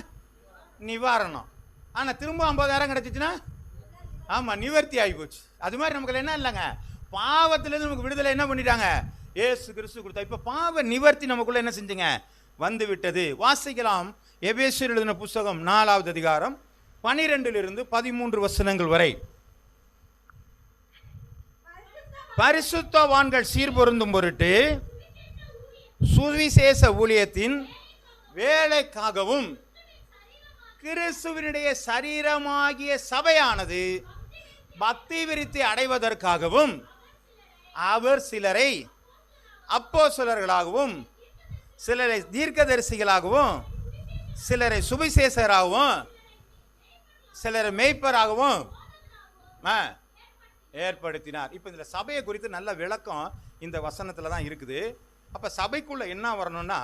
நிவாரணம். ஆனா திரும்ப 50,000 கிடைச்சிச்சுன்னா ஆமா நிவர்த்தி ஆகி போச்சு. அது மாதிரி நமக்கு என்ன இல்லைங்க, பாவத்திலிருந்து நமக்கு விடுதலை என்ன பண்ணிட்டாங்க, ஏசு கிறிஸ்து கொடுத்தா. இப்ப பாவ நிவர்த்தி நமக்குள்ள என்ன செஞ்சுங்க, வந்து விட்டது. வாசிக்கலாம் எபேசியர் எழுதின புத்தகம் 4வது அதிகாரம் 12 - 13 வசனங்கள் வரை. பரிசுத்தவான்கள் சீர்பொருந்தும் பொருட்டு சுவிசேஷ ஊழியத்தின் வேலைக்காகவும் கிறிஸ்துவினுடைய சரீரமாகிய சபையானது பக்தி விருத்தி அடைவதற்காகவும் அவர் சிலரை அப்போஸ்தலர்களாகவும் சிலரை தீர்க்கதரிசிகளாகவும் சிலரை சுவிசேஷராகவும் சிலரை மேய்ப்பராகவும் ஏற்படுத்தினார். இப்போ இந்த சபையை குறித்து நல்ல விளக்கம் இந்த வசனத்தில் தான் இருக்குது. அப்போ சபைக்குள்ள என்ன வரணும்னா,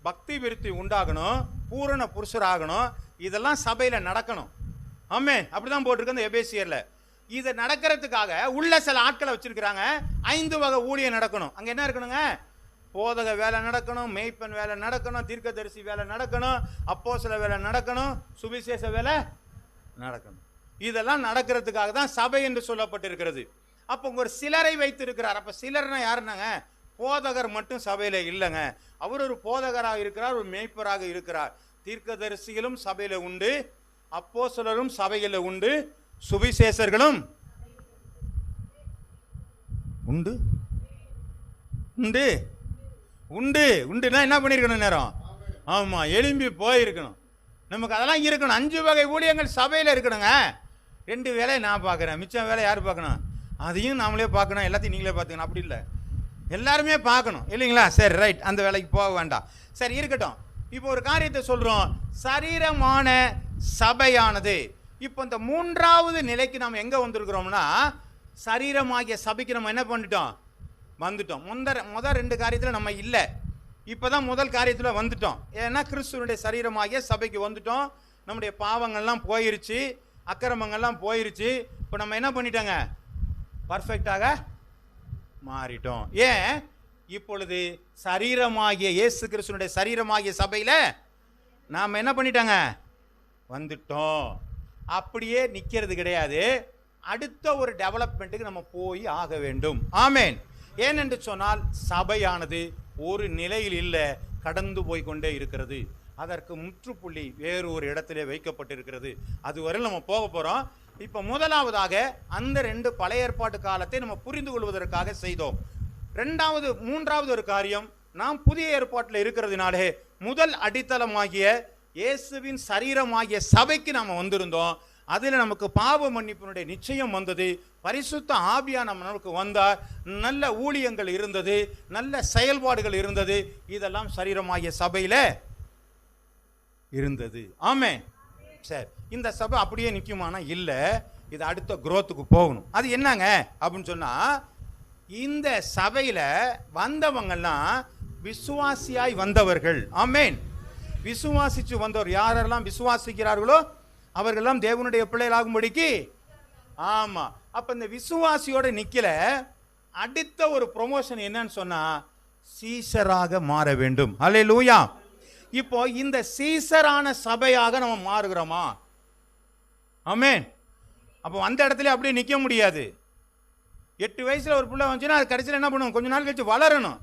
பக்தி விருத்தி உண்டாகணும், பூரண புருஷராகணும், இதெல்லாம் சபையில் நடக்கணும். ஆமே, அப்படிதான் போட்டிருக்கு அந்த எபேசியர்ல. இதை நடக்கிறதுக்காக உள்ள சில ஆட்களை வச்சிருக்கிறாங்க. 5 வகை ஊழியம் நடக்கணும். அங்கே என்ன இருக்கணுங்க, போதக வேலை நடக்கணும், மேய்ப்பன் வேலை நடக்கணும், தீர்க்கதரிசி வேலை நடக்கணும், அப்போஸ்தல வேலை நடக்கணும், சுவிசேஷ வேலை நடக்கணும். இதெல்லாம் நடக்கிறதுக்காக தான் சபை என்று சொல்லப்பட்டிருக்கிறது. அப்போ ஒரு சிலரை வைத்து இருக்கிறார். அப்போ சிலர்னா யாருன்னாங்க, போதகர் மட்டும் சபையில இல்லைங்க. அவர் ஒரு போதகராக இருக்கிறார், ஒரு மேய்ப்பராக இருக்கிறார். தீர்க்கதரிசிகளும் சபையில உண்டு, அப்போஸ்தலரும் சபையில உண்டு, சுவிசேஷர்களும் உண்டு உண்டு உண்டு உண்டுனா என்ன பண்ணிருக்கணும் நேரம், ஆமா எலும்பி போயிருக்கணும். நமக்கு அதெல்லாம் இருக்கணும். 5 வகை ஊழியங்கள் சபையில இருக்கணுங்க. 2 வேலையை நான் பார்க்குறேன், மிச்சம் வேலை யார் பார்க்கணும், அதையும் நாமளே பார்க்கணும், எல்லாத்தையும் நீங்களே பார்த்துக்கணும். அப்படி இல்லை, எல்லாருமே பார்க்கணும் இல்லைங்களா. சரி ரைட், அந்த வேலைக்கு போக வேண்டாம். சரி இருக்கட்டும். இப்போ ஒரு காரியத்தை சொல்றோம், சரீரமான சபையானது. இப்போ இந்த 3வது நிலைக்கு நாம் எங்க வந்திருக்கிறோம்னா, சரீரமாகிய சபைக்கு நம்ம என்ன பண்ணிட்டோம், வந்துட்டோம். முதல் 2 காரியத்தில் நம்ம இல்லை, இப்போதான் முதல் காரியத்தில் வந்துட்டோம். ஏன்னா கிறிஸ்துவனுடைய சரீரமாகிய சபைக்கு வந்துட்டோம். நம்முடைய பாவங்கள்லாம் போயிருச்சு, அக்கிரமங்கள்லாம் போயிருச்சு. இப்போ நம்ம என்ன பண்ணிட்டோங்க, பர்ஃபெக்டாக மாறிட்டோம். ஏன், இப்பொழுது சரீரமாகிய இயேசு கிறிஸ்துவனுடைய சரீரமாகிய சபையில் நாம் என்ன பண்ணிட்டாங்க, வந்துட்டோம். அப்படியே நிற்கிறது கிடையாது, அடுத்த ஒரு டெவலப்மெண்ட்டுக்கு நம்ம போய் ஆக வேண்டும். ஆமேன். ஏனென்று சொன்னால் சபையானது ஒரு நிலையில் இல்லை, கடந்து போய் கொண்டே இருக்கிறது. அதற்கு முற்றுப்புள்ளி வேறு ஒரு இடத்திலே வைக்கப்பட்டிருக்கிறது. அதுவரை நம்ம போக போகிறோம். இப்போ முதலாவதாக அந்த 2 பழைய ஏற்பாட்டு காலத்தை நம்ம புரிந்து கொள்வதற்காக செய்தோம். 3வது ஒரு காரியம், நாம் புதிய ஏற்பாட்டில் இருக்கிறதுனாலே முதல் அடித்தளமாகிய இயேசுவின் சரீரமாகிய சபைக்கு நாம் வந்திருந்தோம். அதில் நமக்கு பாவ மன்னிப்பினுடைய நிச்சயம் வந்தது, பரிசுத்த ஆவியானவர் நமக்கு வந்தார், நல்ல ஊழியங்கள் இருந்தது, நல்ல செயல்பாடுகள் இருந்தது. இதெல்லாம் சரீரமாகிய சபையில் இருந்தது. ஆமே. சரி, இந்த சபை அப்படியே நிற்குமானா இல்லை, இது அடுத்த குரோத்துக்கு போகணும். அது என்னங்க அப்படின்னு சொன்னா, இந்த சபையில் வந்தவங்கெல்லாம் விசுவாசியாய் வந்தவர்கள். ஆமேன். விசுவாசிச்சு வந்தவர், யாரெல்லாம் விசுவாசிக்கிறார்களோ அவர்களெல்லாம் தேவனுடைய பிள்ளைகளாகும்படிக்கு. ஆமா. அப்ப இந்த விசுவாசியோட நிக்கல, அடுத்த ஒரு ப்ரொமோஷன் என்னன்னு சொன்னா, சீசராக மாற வேண்டும். அல்லேலூயா. இப்போ இந்த சீசரான சபையாக நம்ம மாறுகிறோமா? ஆமென். அப்போ அந்த இடத்துல அப்படியே நிற்க முடியாது. 8 வயசுல ஒரு பிள்ளை வந்துச்சுன்னா அது கடைசியில் என்ன பண்ணும், கொஞ்ச நாள் கழிச்சு வளரணும்.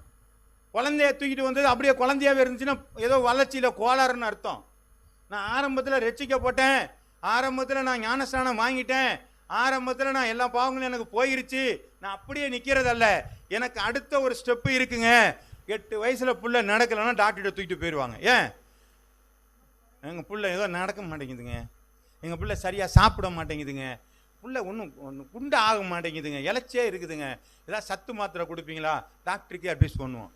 குழந்தைய தூக்கிட்டு வந்தது அப்படியே குழந்தையாவே இருந்துச்சுன்னா ஏதோ வளர்ச்சியில் கோளாறுன்னு அர்த்தம். நான் ஆரம்பத்தில் ரட்சிக்கப்பட்டேன், ஆரம்பத்தில் நான் ஞானஸ்நானம் வாங்கிட்டேன், ஆரம்பத்தில் நான் எல்லா பாவங்களும் எனக்கு போயிருச்சு, நான் அப்படியே நிற்கிறதல்ல, எனக்கு அடுத்த ஒரு ஸ்டெப்பு இருக்குங்க. 8 வயசில் புள்ள நடக்கலைன்னா டாக்டர்கிட்ட தூக்கிட்டு போயிடுவாங்க. ஏன்? எங்கள் புள்ள ஏதோ நடக்க மாட்டேங்குதுங்க, எங்கள் பிள்ளை சரியாக சாப்பிட மாட்டேங்குதுங்க, புள்ள ஒன்றும் குண்டு ஆக மாட்டேங்குதுங்க, இலைச்சே இருக்குதுங்க, ஏதாவது சத்து மாத்திரை கொடுப்பீங்களா? டாக்டருக்கே அட்வைஸ் பண்ணுவோம்.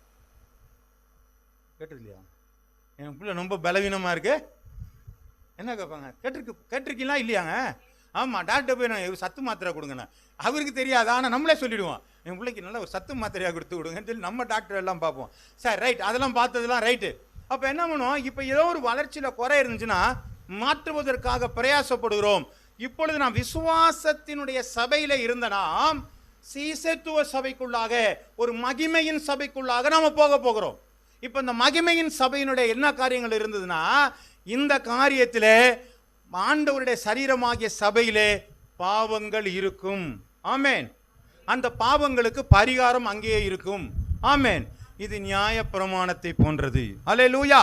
கேட்டது இல்லையா? என் பிள்ளை ரொம்ப பலவீனமாக இருக்கு, என்ன கேட்பாங்க? கேட்டிருக்கீங்களா இல்லையாங்க? ஆமாம், டாக்டர் போய் நான் சத்து மாத்திரை கொடுங்கண்ணா. அவருக்கு தெரியாது, ஆனால் நம்மளே சொல்லிவிடுவோம், என் பிள்ளைக்கு நல்ல ஒரு சத்து மாத்திரையாக கொடுத்து விடுங்கன்னு சொல்லி நம்ம டாக்டர் எல்லாம் பார்ப்போம். சார் ரைட், அதெல்லாம் பார்த்ததுலாம் ரைட்டு. அப்போ என்ன பண்ணுவோம்? இப்போ ஏதோ ஒரு வளர்ச்சியில் குறை இருந்துச்சுன்னா மாற்றுவதற்காக பிரயாசப்படுகிறோம். இப்பொழுது நாம் விசுவாசத்தினுடைய சபையில் இருந்த நாம் சீசத்துவ சபைக்குள்ளாக, ஒரு மகிமையின் சபைக்குள்ளாக நாம் போக போகிறோம். இப்போ இந்த மகிமையின் சபையினுடைய என்ன காரியங்கள் இருந்ததுன்னா, இந்த காரியத்தில் ஆண்டவருடைய சரீரமாகிய சபையிலே பாவங்கள் இருக்கும். ஆமேன். அந்த பாவங்களுக்கு பரிகாரம் அங்கேயே இருக்கும். ஆமேன். இது நியாய பிரமாணத்தை போன்றது. அல்லேலூயா.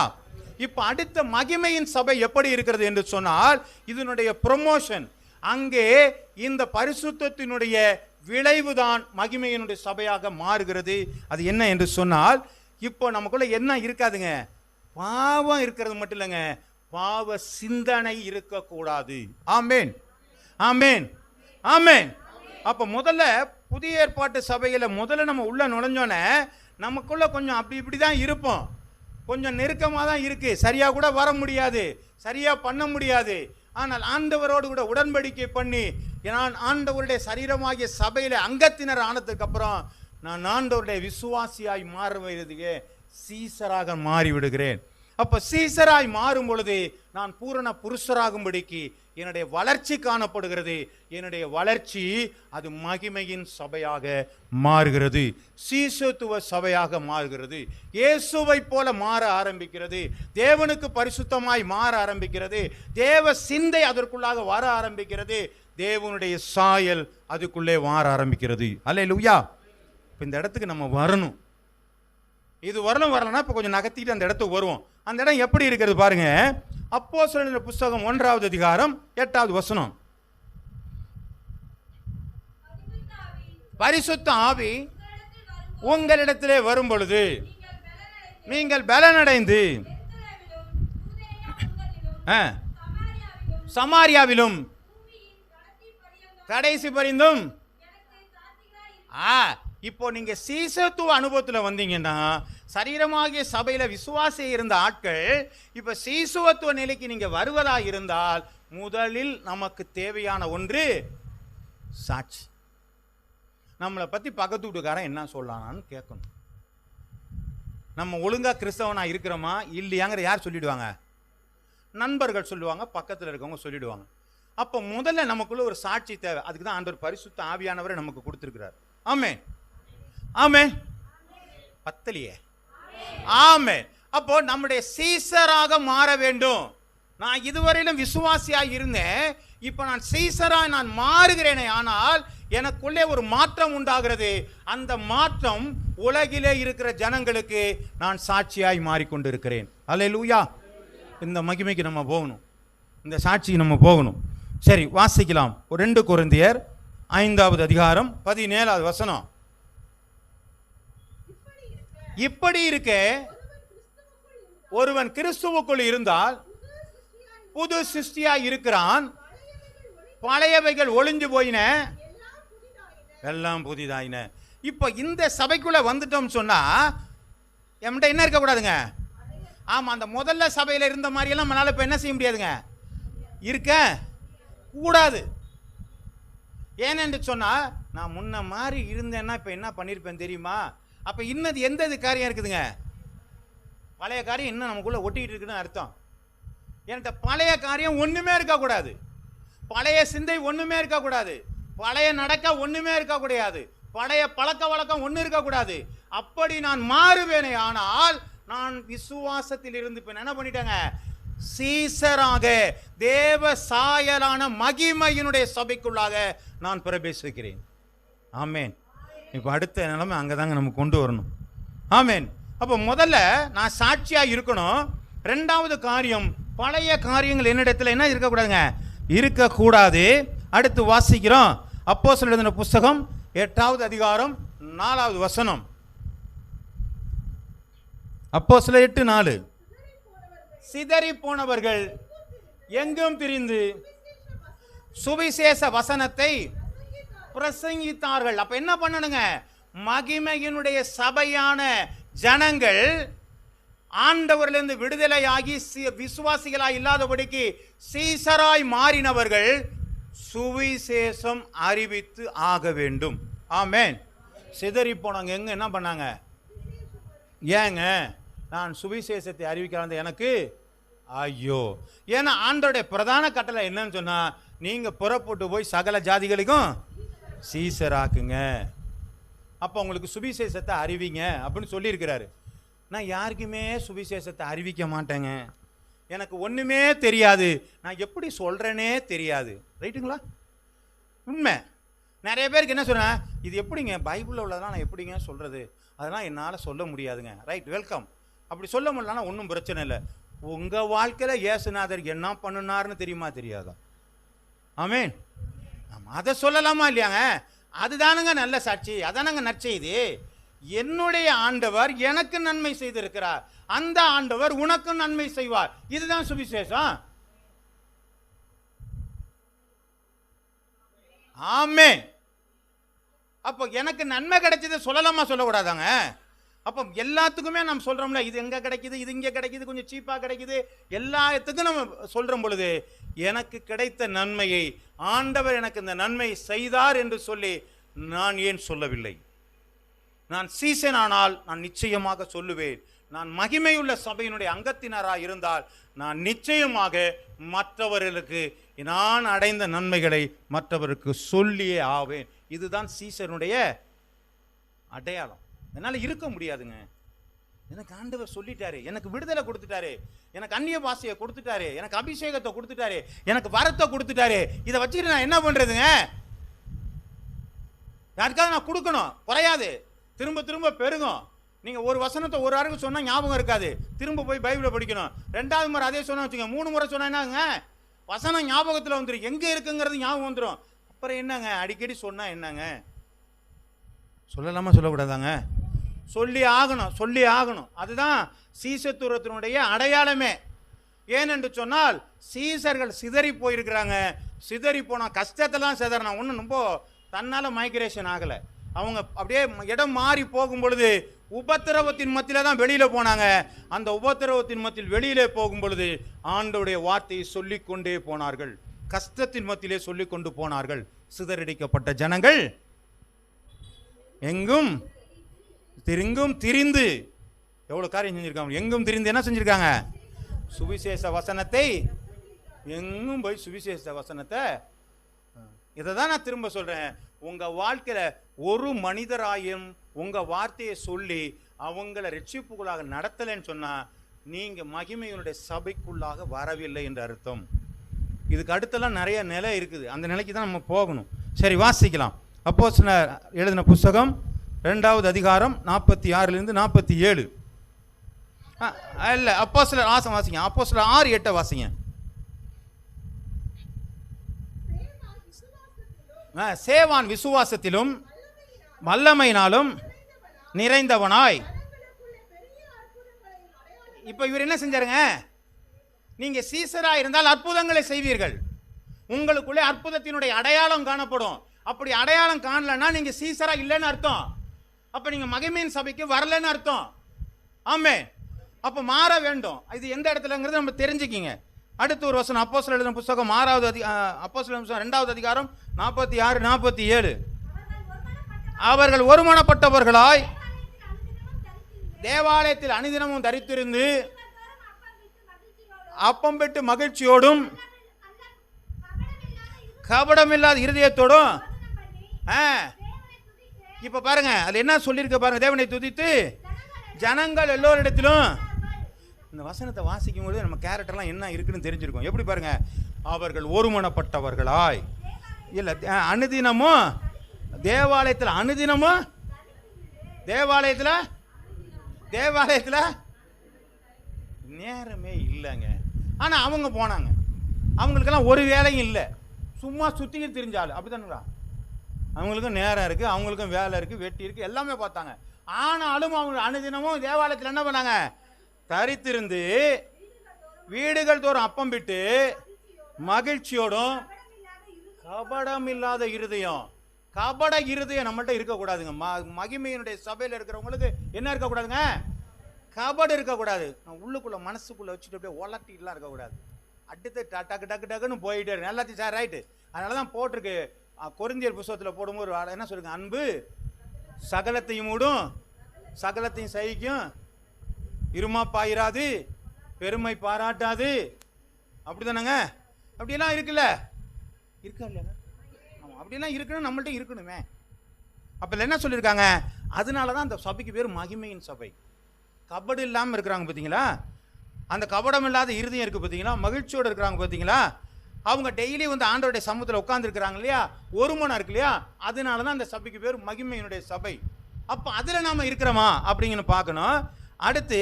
இப்ப அடுத்த மகிமையின் சபை எப்படி இருக்கிறது என்று சொன்னால், இதனுடைய ப்ரமோஷன், அங்கே இந்த பரிசுத்தத்தினுடைய விளைவுதான் மகிமையினுடைய சபையாக மாறுகிறது. அது என்ன என்று சொன்னால், இப்போ நமக்குள்ள என்ன இருக்காதுங்க? பாவம் இருக்கிறது மட்டும் இல்லைங்க, பாவ சிந்தனை இருக்கக்கூடாது. ஆமேன், ஆமேன், ஆமேன். அப்ப முதல்ல புதிய ஏற்பாட்டு சபையில முதல்ல நம்ம உள்ள நுழைஞ்சோன்னே நமக்குள்ள கொஞ்சம் அப்படி இப்படி தான் இருப்போம், கொஞ்சம் நெருக்கமாக தான் இருக்கு, சரியா கூட வர முடியாது, சரியா பண்ண முடியாது. ஆனால் ஆண்டவரோடு கூட உடன்படிக்கை பண்ணி நான் ஆண்டவருடைய சரீரமாகிய சபையில அங்கத்தினர் ஆனதுக்கு அப்புறம் நான் ஆண்டவருடைய விசுவாசியாய் மாறுவதற்கு சீசராக மாறிவிடுகிறேன். அப்ப சீசராய் மாறும் பொழுது நான் பூரண புருஷராகும்படிக்கு என்னுடைய வளர்ச்சி காணப்படுகிறது. என்னுடைய வளர்ச்சி அது மகிமையின் சபையாக மாறுகிறது, சீசத்துவ சபையாக மாறுகிறது, இயேசுவை போல மாற ஆரம்பிக்கிறது, தேவனுக்கு பரிசுத்தமாய் மாற ஆரம்பிக்கிறது, தேவ சிந்தை அதற்குள்ளாக வர ஆரம்பிக்கிறது, தேவனுடைய சாயல் அதுக்குள்ளே மாற ஆரம்பிக்கிறது. அல்லேலூயா. இந்த இடத்துக்கு நம்ம வரணும். இது வரலன்னா இப்போ கொஞ்சம் நகர்த்திட்டு அந்த இடத்துக்கு வருவோம். அந்த இடம் எப்படி இருக்கிறது பாருங்க. அப்போஸ்தலர் புத்தகம் 1வது அதிகாரம் 8வது வசனம். பரிசுத்த ஆவி உங்களிடத்திலே வரும் பொழுது நீங்கள் பலனடைந்து சமாரியாவிலும் கடைசி பரிந்தும். இப்போ நீங்க சீசத்துவ அனுபவத்தில் வந்தீங்கன்னா, சரீரமாகிய சபையில விசுவாசி இருந்த ஆட்கள் இப்ப சீசுவத்துவ நிலைக்கு நீங்க வருவதா இருந்தால், முதலில் நமக்கு தேவையான ஒன்று சாட்சி. நம்மளை பத்தி பக்கத்து வீட்டுக்காரன் என்ன சொல்லலான்னு கேட்கணும். நம்ம ஒழுங்கா கிறிஸ்தவனா இருக்கிறோமா இல்லையாங்கிற யார் சொல்லிடுவாங்க? நண்பர்கள் சொல்லுவாங்க, பக்கத்தில் இருக்கவங்க சொல்லிடுவாங்க. அப்போ முதல்ல நமக்குள்ள ஒரு சாட்சி தேவை. அதுக்கு தான் ஆண்டவர் பரிசுத்த ஆவியானவரை நமக்கு கொடுத்திருக்கிறார். ஆமென், ஆமென். பத்தலியே, ஆமென். அப்போ நம்முடைய சீசராக மாற வேண்டும். நான் இதுவரையிலும் விசுவாசியாக இருந்தேன், இப்போ நான் சீசராக நான் மாறுகிறேனே, ஆனால் எனக்குள்ளே ஒரு மாற்றம் உண்டாகிறது. அந்த மாற்றம் உலகிலே இருக்கிற ஜனங்களுக்கு நான் சாட்சியாய் மாறிக்கொண்டிருக்கிறேன். அல்லேலூயா. இந்த மகிமைக்கு நம்ம போகணும், இந்த சாட்சிக்கு நம்ம போகணும். சரி, வாசிக்கலாம். 2 கொரிந்தியர் 5வது அதிகாரம் 17வது வசனம். இப்படி இருக்க ஒருவன் கிறிஸ்துவுக்குள் இருந்தால் புது சிருஷ்டியாய் இருக்கிறான், பழையவைகள் ஒளிஞ்சு போயின, எல்லாம் புதிதாயின. இப்போ இந்த சபைக்குள்ள வந்துட்டோம் சொன்னா என்கிட்ட என்ன இருக்கக்கூடாதுங்க? ஆமா, அந்த முதல்ல சபையில இருந்த மாதிரி எல்லாம் நம்மளால இப்ப என்ன செய்ய முடியாதுங்க, இருக்க கூடாது. ஏனென்று சொன்னா, நான் முன்ன மாதிரி இருந்தேன்னா இப்ப என்ன பண்ணிருப்பேன் தெரியுமா? அப்ப இன்னது எந்த காரியம் இருக்குதுங்க? பழைய காரியம் இன்னும் நமக்குள்ள ஒட்டிக்கிட்டு இருக்குன்னு அர்த்தம். என்கிட்ட பழைய காரியம் ஒண்ணுமே இருக்கக்கூடாது, பழைய சிந்தை ஒண்ணுமே இருக்கக்கூடாது, பழைய நடக்க ஒண்ணுமே இருக்கக்கூடாது, பழைய பழக்க வழக்கம் ஒண்ணு இருக்கக்கூடாது. அப்படி நான் மாறுவேனே ஆனால் நான் விசுவாசத்தில் இருந்து இப்ப என்ன பண்ணிட்டேங்க, சீசராக தேவ சாயலான மகிமையினுடைய சபைக்குள்ளாக நான் பிரவேசிக்கிறேன். ஆமேன். இப்போ அடுத்த நிலைமை அங்கதாங்க நம்ம கொண்டு வரணும். ஆமேன். அப்போ முதல்ல நான் சாட்சியா இருக்கணும். 2வது காரியம், பழைய காரியங்கள் என்னிடத்துல என்ன இருக்கக்கூடாதுங்க, இருக்கக்கூடாது. அடுத்து வாசிக்கிறோம். அப்போஸ்தலர் எழுதின புஸ்தகம் 8வது அதிகாரம் 4வது வசனம். அப்போஸ்தலர் 8:4. சிதறி போனவர்கள் எங்கும் திரிந்து சுவிசேஷ வசனத்தை பிரசங்கித்தார்கள். அப்ப என்ன பண்ணணுங்க? மகிமையினுடைய சபையான ஜனங்கள் ஆண்டவரிலிருந்து விடுதலையாகி விசுவாசிகளாய் இல்லாதபடிக்கு சீசராய் மாறினவர்கள் சுவிசேஷம் அறிவித்து ஆக வேண்டும். ஆமென். சிதறி போனவங்க எங்க என்ன பண்ணாங்க? ஏங்க நான் சுவிசேஷத்தை அறிவிக்கிறான் எனக்கு ஐயோ. ஏன்னா ஆண்டோடைய பிரதான கட்டளை என்னன்னு சொன்னா, நீங்க புறப்பட்டு போய் சகல ஜாதிகளுக்கும் சீசராக்குங்க. அப்போ உங்களுக்கு சுவிசேஷத்தை அறிவிங்க அப்படின்னு சொல்லியிருக்கிறாரு. நான் யாருக்குமே சுவிசேஷத்தை அறிவிக்க மாட்டேங்க, எனக்கு ஒன்றுமே தெரியாது, நான் எப்படி சொல்கிறேனே தெரியாது. ரைட்டுங்களா? உண்மை. நிறைய பேருக்கு என்ன சொன்னேன், இது எப்படிங்க பைபிளில் உள்ளதெல்லாம் நான் எப்படிங்க சொல்கிறது, அதெல்லாம் என்னால் சொல்ல முடியாதுங்க. Right, welcome. அப்படி சொல்ல முடியலன்னா ஒன்றும் பிரச்சனை இல்லை. உங்கள் வாழ்க்கையில் இயேசுநாதர் என்ன பண்ணினார்னு தெரியுமா தெரியாதா? ஆமேன். அதை சொல்லலாமா இல்லையாங்க? அதுதானுங்க நல்ல சாட்சி, அதானுங்க நற்செய்தி. என்னுடைய ஆண்டவர் எனக்கு நன்மை செய்திருக்கிறார், அந்த ஆண்டவர் உனக்கு நன்மை செய்வார். இதுதான் சுவிசேஷம். ஆமென். அப்போ எனக்கு நன்மை கிடைச்சது சொல்லலாமா சொல்லக்கூடாதாங்க? அப்போ எல்லாத்துக்குமே நம்ம சொல்றோம்ல, இது எங்க கிடைக்குது, இது இங்கே கிடைக்குது, கொஞ்சம் சீப்பா கிடைக்குது, எல்லாத்துக்கும் நம்ம சொல்ற பொழுது எனக்கு கிடைத்த நன்மையை ஆண்டவர் எனக்கு இந்த நன்மை செய்தார் என்று சொல்லி நான் ஏன் சொல்லவில்லை? நான் சீசனானால் நான் நிச்சயமாக சொல்லுவேன். நான் மகிமையுள்ள சபையினுடைய அங்கத்தினராக இருந்தால் நான் நிச்சயமாக மற்றவர்களுக்கு நான் அடைந்த நன்மைகளை மற்றவருக்கு சொல்லியே ஆவேன். இதுதான் சீசனுடைய அடையாளம். என்னால் இருக்க முடியாதுங்க. எனக்கு ஆண்டவர் சொல்லிட்டாரு, எனக்கு விடுதலை கொடுத்துட்டாரு, எனக்கு அந்நிய பாஷையை கொடுத்துட்டாரு, எனக்கு அபிஷேகத்தை கொடுத்துட்டாரு, எனக்கு வரத்தை கொடுத்துட்டாரு. இதை வச்சுக்கிட்டு நான் என்ன பண்றதுங்க? யாருக்காவது நான் கொடுக்கணும், குறையாது, திரும்ப திரும்ப பெருகும். நீங்க ஒரு வசனத்தை ஒரு ஆளுக்கு சொன்னா ஞாபகம் இருக்காது, திரும்ப போய் பைபிளை படிக்கணும். 2வது முறை அதே சொன்னா வச்சுங்க, 3 முறை சொன்னா என்னங்க, வசனம் ஞாபகத்தில் வந்துடும், எங்க இருக்குங்கிறது ஞாபகம் வந்துடும். அப்புறம் என்னங்க அடிக்கடி சொன்னா என்னங்க? சொல்லலாமா சொல்லக்கூடாதாங்க? சொல்லி ஆகணும், சொல்லி ஆகணும். அதுதான் சீசத்துவத்தினுடைய அடையாளமே. ஏனென்று சொன்னால் சீசர்கள் சிதறி போயிருக்கிறாங்க. சிதறி போன கஷ்டத்தெல்லாம் சிதறனா ஒன்றும் ரொம்ப தன்னால் மைக்ரேஷன் ஆகலை. அவங்க அப்படியே இடம் மாறி போகும் பொழுது உபத்திரவத்தின் மத்தியில தான் வெளியில போனாங்க. அந்த உபத்திரவத்தின் மத்தியில் வெளியிலே போகும் பொழுது ஆண்டவருடைய வார்த்தையை சொல்லிக்கொண்டே போனார்கள், கஷ்டத்தின் மத்தியிலே சொல்லிக்கொண்டு போனார்கள். சிதறடிக்கப்பட்ட ஜனங்கள் எங்கும் திரிந்து எவ்வளவு காரியம் செஞ்சிருக்காங்க. எங்கும் திரிந்து என்ன செஞ்சிருக்காங்க? சுவிசேஷ வசனத்தை எங்கும் போய் சுவிசேஷ வசனத்தை. இதை தான் நான் திரும்ப சொல்றேன். உங்க வாழ்க்கையில ஒரு மனிதராயும் உங்க வார்த்தையை சொல்லி அவங்கள ரட்சிப்புக்குள்ளாக நடத்தலைன்னு சொன்னா நீங்க மகிமையினுடைய சபைக்குள்ளாக வரவில்லை என்று அர்த்தம். இதுக்கு அடுத்தெல்லாம் நிறைய நிலை இருக்குது, அந்த நிலைக்கு தான் நம்ம போகணும். சரி, வாசிக்கலாம். அப்போஸ்தலர் எழுதின புஸ்தகம் 2வது அதிகாரம் 46 47. இல்ல, அப்போஸ்தலர் வாசிங்க. அப்போஸ்தலர் 6:8 வாசிங்க. சேவான் விசுவாசத்திலும் வல்லமையினாலும் நிறைந்தவனாய். இப்ப இவர் என்ன செஞ்சாருங்க? நீங்க சீசரா இருந்தால் அற்புதங்களை செய்வீர்கள், உங்களுக்குள்ளே அற்புதத்தினுடைய அடையாளம் காணப்படும். அப்படி அடையாளம் காணலன்னா நீங்க சீசரா இல்லைன்னு அர்த்தம். அப்ப நீங்க மகிமையின் சபைக்கு வரலன்னு அர்த்தம். ஆமே. அப்ப மாற வேண்டும். இது எந்த இடத்துலங்கிறது நம்ம தெரிஞ்சுக்கிங்க. அடுத்து ஒரு வசனம், அப்போஸ்தலர் எழுதின புஸ்தகம் 2வது அதிகாரம் 46 47. அவர்கள் ஒருமனப்பட்டவர்களாய் தேவாலயத்தில் அனுதினமும் தரித்திருந்து அப்பம் பெற்று மகிழ்ச்சியோடும் கபடமில்லாத இருதயத்தோடும். இப்ப பாருங்க, அது என்ன சொல்லியிருக்க பாருங்க. தேவனை துதித்து ஜனங்கள் எல்லோரிடத்திலும். இந்த வசனத்தை வாசிக்கும் போது நம்ம கேரக்டர்லாம் என்ன இருக்குன்னு தெரிஞ்சிருக்கும். எப்படி பாருங்க, அவர்கள் ஒருமனப்பட்டவர்களாய். இல்ல, அனுதினமும் தேவாலயத்தில், அனுதினமும் தேவாலயத்தில் நேரமே இல்லைங்க. ஆனா அவங்க போனாங்க, அவங்களுக்கெல்லாம் ஒரு வேலையும் இல்லை. சும்மா சுற்றிக்கிட்டு தெரிஞ்சாள். அப்படி தானுங்களா? அவங்களுக்கும் நேரம் இருக்குது, அவங்களுக்கும் வேலை இருக்குது, வெட்டி இருக்குது, எல்லாமே பார்த்தாங்க. ஆனாலும் அவங்க அனுதினமும் தேவாலயத்தில் என்ன பண்ணாங்க? தரித்திருந்து வீடுகள் தோறும் அப்பம் விட்டு மகிழ்ச்சியோடும் கபடம் இல்லாத இருதயம். கபட இருதயம் நம்மள்ட்ட இருக்கக்கூடாதுங்க. மகிமையினுடைய சபையில் இருக்கிறவங்களுக்கு என்ன இருக்கக்கூடாதுங்க? கபடு இருக்கக்கூடாது. உள்ளுக்குள்ள மனசுக்குள்ள வச்சுட்டு அப்படியே ஒலட்டிலாம் இருக்கக்கூடாது. அடுத்து டக்கு டக்கு டக்குன்னு போயிட்டே இருக்கு. எல்லாத்தையும் சார் ரைட்டு. அதனால தான் போட்டிருக்கு கொரிந்தியர் புத்தகத்தில் போடும்போது என்ன சொல்லுங்க? அன்பு சகலத்தையும் மூடும், சகலத்தையும் சகிக்கும், இருமாப்பாயிராது, பெருமை பாராட்டாது. அப்படிதானங்க? அப்படியெல்லாம் இருக்குல்ல? இருக்கா இல்லையாங்க? ஆமாம், அப்படியெல்லாம் இருக்குன்னு நம்மள்ட்ட இருக்கணுமே. அப்போ என்ன சொல்லியிருக்காங்க? அதனால தான் அந்த சபைக்கு பேர் மகிமையின் சபை. கபடு இல்லாமல் இருக்கிறாங்க பார்த்தீங்களா? அந்த கபடம் இல்லாத இருதயம் இருக்குது பார்த்தீங்களா? மகிழ்ச்சியோடு இருக்கிறாங்க பார்த்தீங்களா? அவங்க டெய்லி வந்து ஆண்டவருடைய சமூகத்தில் உட்காந்துருக்கிறாங்க இல்லையா? ஒரு மனம் இருக்கு இல்லையா? அதனால தான் அந்த சபைக்கு பேர் மகிமையினுடைய சபை. அப்போ அதில் நாம் இருக்கிறோமா அப்படிங்கன்னு பார்க்கணும். அடுத்து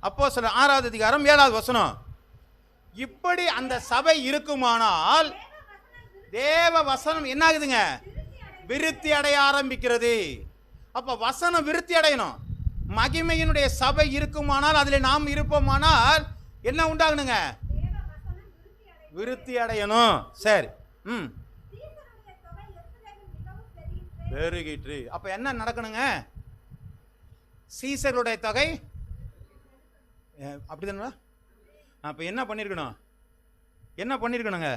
அப்போஸ்தலர் 6வது அதிகாரம் 7வது வசனம். இப்படி அந்த சபை இருக்குமானால் தேவ வசனம் என்ன ஆகுதுங்க? விருத்தி அடைய ஆரம்பிக்கிறது. அப்போ வசனம் விருத்தி அடையணும். மகிமையினுடைய சபை இருக்குமானால், அதில் நாம் இருப்போமானால் என்ன உண்டாகணுங்க? விருத்தி அடையணும். சரி, பெருகிற்று. அப்ப என்ன நடக்கணுங்க? சீசர்களுடைய தொகை அப்படிதானே? அப்ப என்ன பண்ணிருக்கணும்? என்ன பண்ணிருக்கணுங்க?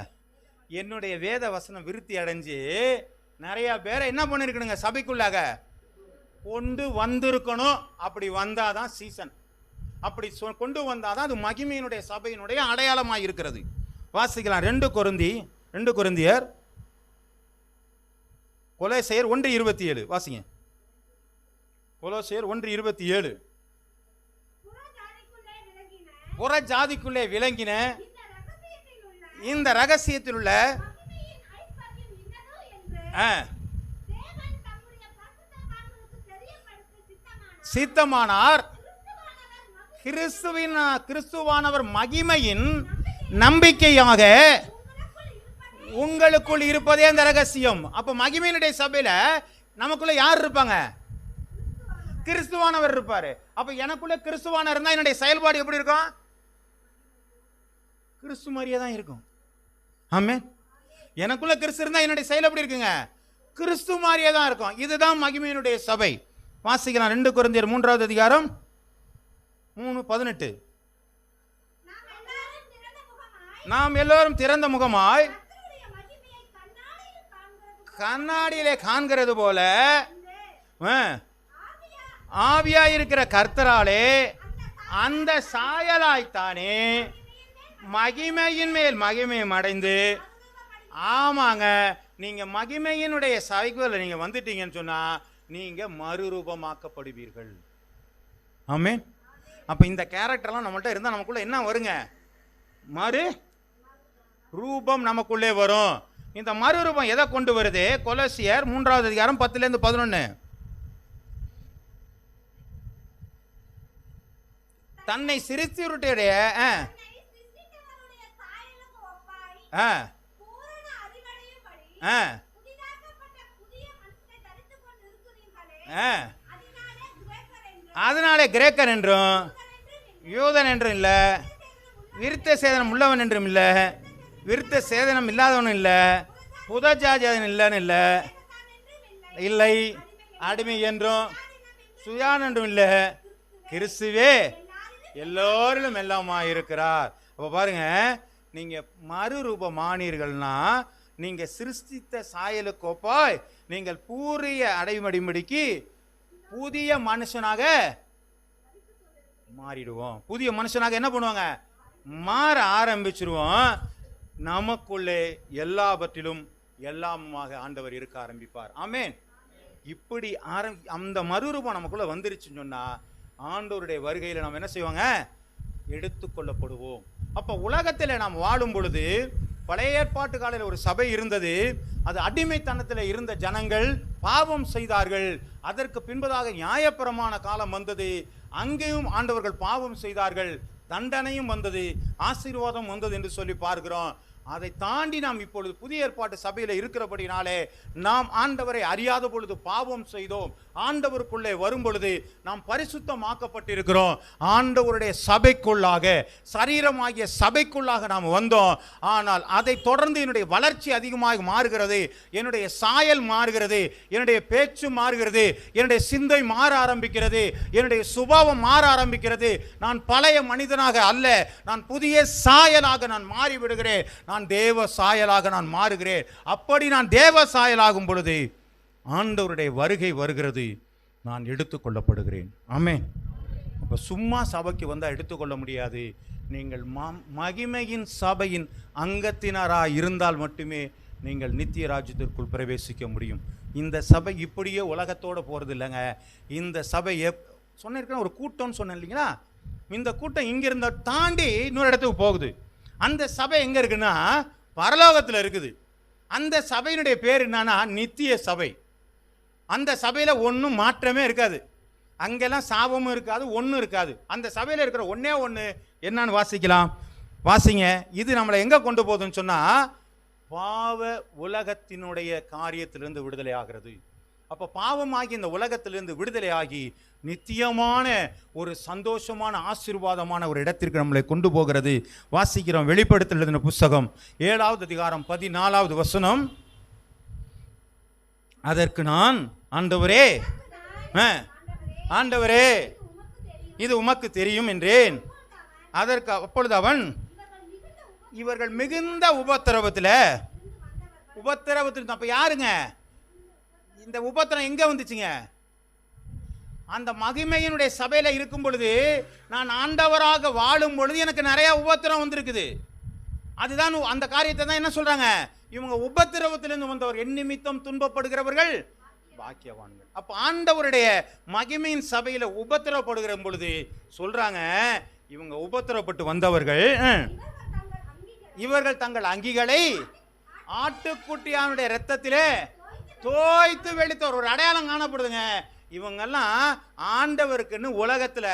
என்னுடைய வேத வசனம் விருத்தி அடைஞ்சு நிறைய பேரை என்ன பண்ணிருக்கணுங்க? சபைக்குள்ளாக கொண்டு வந்திருக்கணும். அப்படி வந்தாதான் சீசன். அப்படி கொண்டு வந்தாதான் அது மகிமையினுடைய சபையினுடைய அடையாளமாக இருக்கிறது. வாசிக்கலாம். 2 கொரிந்தியர் கொலோசையர் 1:27 வாசிங்க. கொலோசையர் 1:27. புற ஜாதிக்குள்ளே விளங்கின இந்த ரகசியத்தில் உள்ள சித்தமானார் கிறிஸ்துவானவர் மகிமையின் நம்பிக்கையாக உங்களுக்குள் இருப்பதே அந்த ரகசியம். அப்ப மகிமையினுடைய சபையில நமக்குள்ள யார் இருப்பாங்க? கிறிஸ்துவானவர் இருப்பாரு. அப்ப எனக்குள்ள கிறிஸ்துவானவர் இருந்தா என்னுடைய செயல்பாடு எப்படி இருக்கும்? கிறிஸ்து மாதிரியே தான் இருக்கும். ஆமென். எனக்குள்ள கிறிஸ்து இருந்தா என்னுடைய செயல் எப்படி இருக்குங்க? கிறிஸ்து மாதிரியே தான் இருக்கும். இதுதான் மகிமையினுடைய சபை. வாசிக்கலாம். 2 கொரிந்தியர் 3வது அதிகாரம் 3:18. நாம் எல்லோரும் திறந்த முகமாய் கண்ணாடியிலே காண்கிறது போல ஆவியாயிருக்கிற கர்த்தராலே அந்த சாயலாய்த்தானே மகிமையின் மேல் மகிமை அடைந்து. ஆமாங்க, நீங்க மகிமையினுடைய சபைக்குள்ள நீங்க வந்துட்டீங்கன்னு சொன்னா நீங்க மறுரூபமாக்கப்படுவீர்கள். ஆமென். அப்ப இந்த கேரக்டர்லாம் நம்மள்ட்ட இருந்தா நமக்குள்ள என்ன வருங்க? மறு ரூபம் நமக்குள்ளே வரும். இந்த மறுரூபம் எதை கொண்டு வருது? கொலோசியர் 3வது அதிகாரம் 10-11. தன்னை சிருஷ்டியுடைய அதனாலே கிரேக்கர் என்றும் யூதன் என்றும் இல்லை, விருத்த சேதனம் உள்ளவன் என்றும் இல்லை, விருத்த சேதனம் இல்லாதவனும் இல்லை, புதஜாதியன் இல்லைன்னு இல்லை, இல்லை அடிமை என்றும் சுயான் என்றும் இல்லை, கிறிஸ்துவே எல்லோரிலும் எல்லாமா இருக்கிறார். அப்போ பாருங்க, நீங்க மறுரூபமானீர்கள்னா நீங்க சிருஷ்டித்த சாயலுக்கு ஒப்பாய் நீங்கள் பூரிய அடைமடிமடிக்கு புதிய மனுஷனாக மாறிடுவோம். புதிய மனுஷனாக என்ன பண்ணுவாங்க? மாற ஆரம்பிச்சிருவோம். நமக்குள்ளே எல்லாவற்றிலும் எல்லாமாக ஆண்டவர் இருக்க ஆரம்பிப்பார். ஆமென். இப்படி அந்த மறுரூபம் நமக்குள்ள வந்துருச்சுன்னு சொன்னா ஆண்டவருடைய வருகையில் நாம் என்ன செய்வாங்க? எடுத்துக்கொள்ளப்படுவோம். அப்போ உலகத்தில் நாம் வாழும் பொழுது பழைய ஏற்பாட்டு காலையில் ஒரு சபை இருந்தது. அது அடிமைத்தனத்தில் இருந்த ஜனங்கள் பாவம் செய்தார்கள். அதற்கு பின்பதாக நியாயப்பிரமாண காலம் வந்தது. அங்கேயும் ஆண்டவர்கள் பாவம் செய்தார்கள். தண்டனையும் வந்தது, ஆசீர்வாதம் வந்தது என்று சொல்லி பார்க்கிறோம். அதை தாண்டி நாம் இப்பொழுது புதிய ஏற்பாட்டு சபையில் இருக்கிறபடினாலே நாம் ஆண்டவரை அறியாத பொழுது பாவம் செய்தோம். ஆண்டவருக்குள்ளே வரும் பொழுது நாம் பரிசுத்தமாக்கப்பட்டிருக்கிறோம். ஆண்டவருடைய சபைக்குள்ளாக, சரீரமாகிய சபைக்குள்ளாக நாம் வந்தோம். ஆனால் அதை தொடர்ந்து என்னுடைய வளர்ச்சி அதிகமாக மாறுகிறது, என்னுடைய சாயல் மாறுகிறது, என்னுடைய பேச்சு மாறுகிறது, என்னுடைய சிந்தை மாற ஆரம்பிக்கிறது, என்னுடைய சுபாவம் மாற ஆரம்பிக்கிறது. நான் பழைய மனிதனாக அல்ல, நான் புதிய சாயலாக நான் மாறிவிடுகிறேன். நான் தேவ சாயலாக நான் மாறுகிறேன். அப்படி நான் தேவ சாயலாகும் பொழுது ஆண்டவருடைய வருகை வருகிறது, நான் எடுத்துக்கொள்ளப்படுகிறேன். ஆமென். அப்போ சும்மா சபைக்கு வந்தால் எடுத்துக்கொள்ள முடியாது. நீங்கள் மகிமையின் சபையின் அங்கத்தினராக இருந்தால் மட்டுமே நீங்கள் நித்திய ராஜ்யத்திற்குள் பிரவேசிக்க முடியும். இந்த சபை இப்படியே உலகத்தோடு போகிறது இல்லைங்க. இந்த சபை சொன்னிருக்கேன், ஒரு கூட்டம்னு சொன்னேன் இல்லைங்களா? இந்த கூட்டம் இங்கிருந்த தாண்டி இன்னொரு இடத்துக்கு போகுது. அந்த சபை எங்கே இருக்குன்னா பரலோகத்தில் இருக்குது. அந்த சபையினுடைய பேர் என்னன்னா நித்திய சபை. அந்த சபையில் ஒன்றும் மாற்றமே இருக்காது, அங்கெல்லாம் சாபமும் இருக்காது, ஒன்றும் இருக்காது. அந்த சபையில் இருக்கிற ஒன்றே ஒன்று என்னன்னு வாசிக்கலாம், வாசிங்க. இது நம்மளை எங்கே கொண்டு போகுதுன்னு சொன்னால் பாவ உலகத்தினுடைய காரியத்திலிருந்து விடுதலை ஆகிறது. அப்போ பாவமாகி இந்த உலகத்திலிருந்து விடுதலை ஆகி நித்தியமான ஒரு சந்தோஷமான ஆசீர்வாதமான ஒரு இடத்திற்கு நம்மளை கொண்டு போகிறது. வாசிக்கிறோம் வெளிப்படுத்தல் எழுதின புஸ்தகம் 7வது அதிகாரம் 14வது வசனம். அதற்கு நான், ஆண்டவரே ஆண்டவரே இது உமக்கு தெரியும் என்றேன். அதற்கு அப்பொழுது அவன், இவர்கள் மிகுந்த உபத்திரவத்தில் அப்போ யாருங்க இந்த உபத்திரம் எங்கே வந்துச்சுங்க? அந்த மகிமையினுடைய சபையில் இருக்கும் பொழுது, நான் ஆண்டவராக வாழும் பொழுது எனக்கு நிறைய உபத்திரம் வந்திருக்குது. அதுதான் அந்த காரியத்தை தான் என்ன சொல்றாங்க, இவங்க உபத்திரவத்திலிருந்து வந்தவர், என் நிமித்தம் துன்பப்படுகிறவர்கள் பாக்கியவான்கள். அப்போ ஆண்டவருடைய மகிமையின் சபையில் உபத்திரப்படுகிற பொழுது சொல்றாங்க, இவங்க உபத்திரப்பட்டு வந்தவர்கள், இவர்கள் தங்கள் அங்கிகளை ஆட்டுக்குட்டியானுடைய இரத்தத்திலே தோய்த்து வெளுத்தவர். ஒரு அடையாளம் காணப்படுதுங்க. இவங்கெல்லாம் ஆண்டவருக்குன்னு உலகத்தில்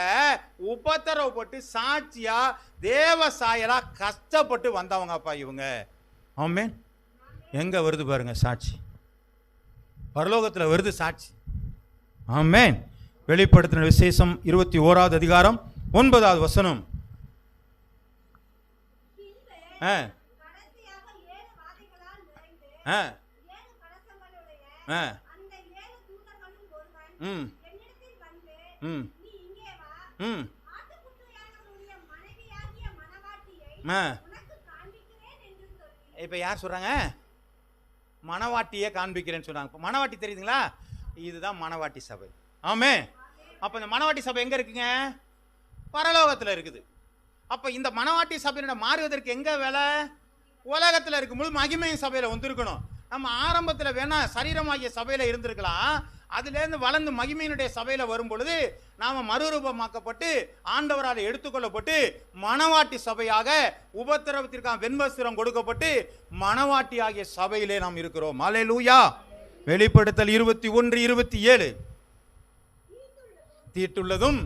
உபத்திரவப்பட்டு சாட்சியா தேவ சாயலா கஷ்டப்பட்டு வந்தவங்கப்பா இவங்க. ஆமென். எங்க வருது பாருங்க சாட்சி, பரலோகத்தில் வருது சாட்சி. ஆமென். வெளிப்படுத்தின விசேஷம் 21வது அதிகாரம் 9வது வசனம். இப்ப யார் சொல்றாங்க? மணவாட்டியை காண்பிக்கிறேன்னு சொல்றாங்க. இப்ப மணவாட்டி தெரியுதுங்களா? இதுதான் மணவாட்டி சபை. ஆமே. அப்ப இந்த மணவாட்டி சபை எங்க இருக்குங்க? பரலோகத்தில் இருக்குது. அப்ப இந்த மணவாட்டி சபையின மாறுவதற்கு எங்க வேலை? உலகத்தில் இருக்கும்போது மகிமையின் சபையில வந்திருக்கணும். நம்ம ஆரம்பத்தில் வேணா சரீரமாகிய சபையில இருந்திருக்கலாம். அதுலேருந்து வளர்ந்து மகிமையினுடைய சபையில் வரும் பொழுது நாம் மறுரூபமாக்கப்பட்டு ஆண்டவரால் எடுத்துக்கொள்ளப்பட்டு மணவாட்டி சபையாக உபத்திரவத்திற்கான வெண்வஸ்திரம் கொடுக்கப்பட்டு மணவாட்டி ஆகிய சபையிலே நாம் இருக்கிறோம். அல்லேலூயா. வெளிப்படுத்தல் 21:27. தீட்டுள்ளதும்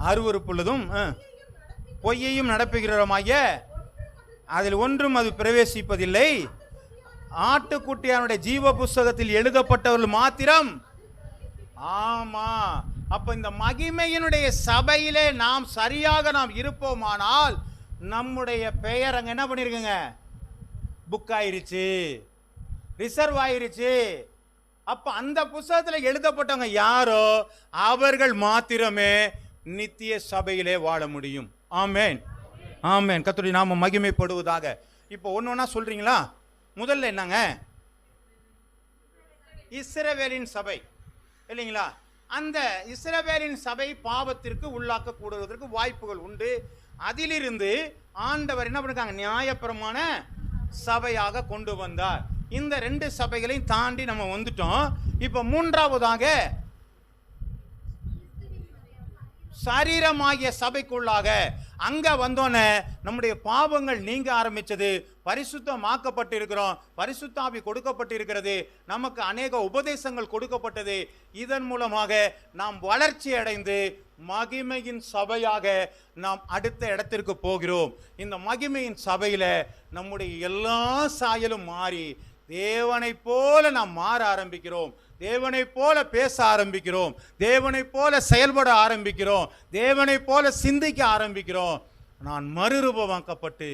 அருவருப்புள்ளதும் பொய்யையும் நடப்புகிறோமாகிய அதில் ஒன்றும் அது பிரவேசிப்பதில்லை. ஆட்டுக்குட்டியானுடைய ஜீவ புஸ்தகத்தில் எழுதப்பட்டவர்கள் மாத்திரம். ஆமா. அப்ப இந்த மகிமையினுடைய சபையிலே நாம் சரியாக நாம் இருப்போமானால் நம்முடைய பெயர் அங்க என்ன பண்ணிருக்குங்க? புக் ஆயிருச்சு, ரிசர்வ் ஆயிருச்சு. அப்ப அந்த புஸ்தகத்தில் எழுதப்பட்டவங்க யாரோ அவர்கள் மாத்திரமே நித்திய சபையிலே வாழ முடியும். ஆமென். ஆமென். கர்த்தருடைய நாமம் மகிமைப்படுவதாக. இப்போ ஒன்னொன்னா சொல்றீங்களா? முதல்ல என்னங்க? இஸ்ரவேலின் சபை இல்லைங்களா? அந்த இஸ்ரவேலின் சபை பாவத்திற்கு உள்ளாக்க கூடுவதற்கு வாய்ப்புகள் உண்டு. அதிலிருந்து ஆண்டவர் என்ன பண்ணிருக்காங்க? நியாயப்பிரமாண சபையாக கொண்டு வந்தார். இந்த 2 சபைகளையும் தாண்டி நம்ம வந்துட்டோம். இப்ப மூன்றாவதாக சரீரமாகிய சபைக்குள்ளாக. அங்க வந்தோன்னே நம்முடைய பாவங்கள் நீங்க ஆரம்பிச்சது, பரிசுத்தமாக்கப்பட்டு இருக்கிறோம், பரிசுத்தாவி கொடுக்கப்பட்டு இருக்கிறது, நமக்கு அநேக உபதேசங்கள் கொடுக்கப்பட்டது. இதன் மூலமாக நாம் வளர்ச்சி அடைந்து மகிமையின் சபையாக நாம் அடுத்த இடத்திற்கு போகிறோம். இந்த மகிமையின் சபையில நம்முடைய எல்லா சாயலும் மாறி தேவனை போல நாம் மாற ஆரம்பிக்கிறோம், தேவனை போல பேச ஆரம்பிக்கிறோம், தேவனை போல செயல்பட ஆரம்பிக்கிறோம், தேவனை போல சிந்திக்க ஆரம்பிக்கிறோம். நான் மறுரூபமாக்கப்பட்டு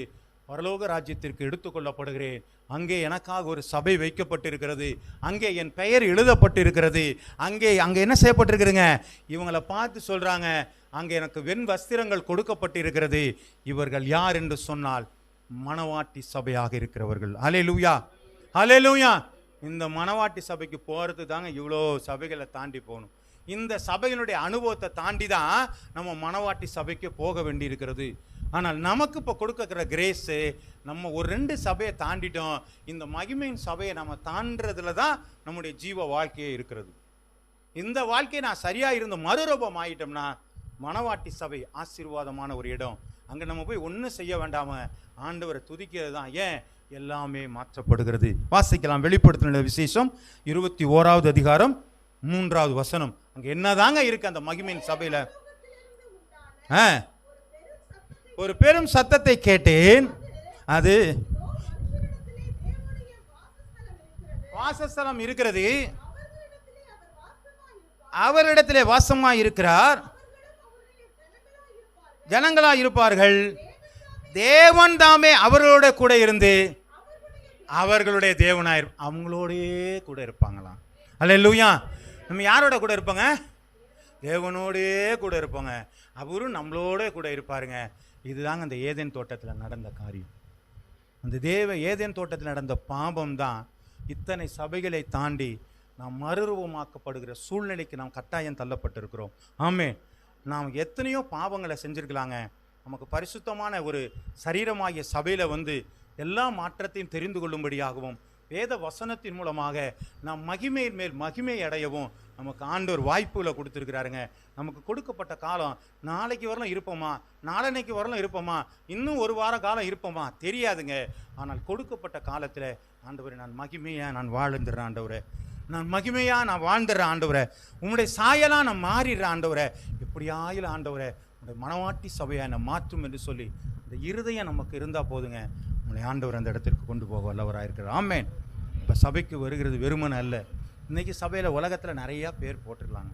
பரலோக ராஜ்யத்திற்கு எடுத்துக்கொள்ளப்படுகிறேன். அங்கே எனக்காக ஒரு சபை வைக்கப்பட்டிருக்கிறது, அங்கே என் பெயர் எழுதப்பட்டிருக்கிறது. அங்கே என்ன செய்யப்பட்டிருக்குதுங்க? இவங்களை பார்த்து சொல்றாங்க, அங்கே எனக்கு வெண் வஸ்திரங்கள் கொடுக்கப்பட்டிருக்கிறது. இவர்கள் யார் என்று சொன்னால் மணவாட்டி சபையாக இருக்கிறவர்கள். அல்லேலூயா, அல்லேலூயா. இந்த மணவாட்டி சபைக்கு போகிறது தாங்க இவ்வளோ சபைகளை தாண்டி போகணும். இந்த சபையினுடைய அனுபவத்தை தாண்டி தான் நம்ம மணவாட்டி சபைக்கு போக வேண்டி இருக்கிறது. ஆனால் நமக்கு இப்போ கொடுக்குற கிரேஸு, நம்ம ஒரு 2 சபையை தாண்டிட்டோம். இந்த மகிமையின் சபையை நம்ம தாண்டதுல தான் நம்முடைய ஜீவ வாழ்க்கையே இருக்கிறது. இந்த வாழ்க்கையை நான் சரியாக இருந்து மறுரூபம் ஆகிட்டோம்னா மணவாட்டி சபை ஆசீர்வாதமான ஒரு இடம். அங்கே நம்ம போய் ஒன்றும் செய்ய வேண்டாம ஆண்டவரை துதிக்கிறது தான். ஏன்? எல்லாமே மாற்றப்படுகிறது. வாசிக்கலாம். வெளிப்படுத்தின விசேஷம் 21வது அதிகாரம் 3வது வசனம். அங்க என்னதாங்க இருக்கு அந்த மகிமையின் சபையில? ஒரு பெரும் சத்தத்தை கேட்டேன், அது வாசஸ்தலம் இருக்கிறது, அவரிடத்திலே வாசமாய் இருக்கிறார், ஜனங்களா இருப்பார்கள், தேவன் தாமே அவர்களோட கூட இருந்து அவர்களுடைய தேவனாய் அவங்களோடே கூட இருப்பாங்களாம். அல்லேலூயா. நம்ம யாரோட கூட இருப்பாங்க? தேவனோடே கூட இருப்பாங்க. அவரும் நம்மளோட கூட இருப்பாருங்க. இதுதாங்க அந்த ஏதேன் தோட்டத்தில் நடந்த காரியம். அந்த ஏதேன் தோட்டத்தில் நடந்த பாபம் தான் இத்தனை சபைகளை தாண்டி நாம் மறுரூபமாக்கப்படுகிற சூழ்நிலைக்கு நாம் கட்டாயம் தள்ளப்பட்டிருக்கிறோம். ஆமே, நாம் எத்தனையோ பாவங்களை செஞ்சிருக்கலாங்க. நமக்கு பரிசுத்தமான ஒரு சரீரமாகிய சபையில் வந்து எல்லா மாற்றத்தையும் தெரிந்து கொள்ளும்படியாகவும் வேத வசனத்தின் மூலமாக நாம் மகிமையின் மேல் மகிமை அடையவும் நமக்கு ஆண்டவர் வாய்ப்புகளை கொடுத்துருக்கிறாருங்க. நமக்கு கொடுக்கப்பட்ட காலம் நாளைக்கு வரலாம் இருப்போமா, நாளன்னைக்கு வரலாம் இருப்போமா, இன்னும் ஒரு வார காலம் இருப்போமா தெரியாதுங்க. ஆனால் கொடுக்கப்பட்ட காலத்தில் ஆண்டவரை நான் மகிமையாக நான் வாழ்ந்துடுறேன் ஆண்டவரை, நான் மகிமையாக நான் வாழ்ந்துடுறேன் ஆண்டவரை, உங்களுடைய சாயலாக நான் மாறிடுறேன் ஆண்டவரை, எப்படியாயிலும் ஆண்டவரை உங்களுடைய மனவாட்டி சபையை நான் மாற்றும் என்று சொல்லி இந்த இருதயம் நமக்கு இருந்தால் போதுங்க, உங்களை ஆண்டவர் அந்த இடத்திற்கு கொண்டு போக வல்லவராக இருக்கிறார். ஆமேன். இப்போ சபைக்கு வருகிறது வெறுமனை அல்ல. இன்றைக்கி சபையில் உலகத்தில் நிறையா பேர் போட்டிருக்கலாங்க,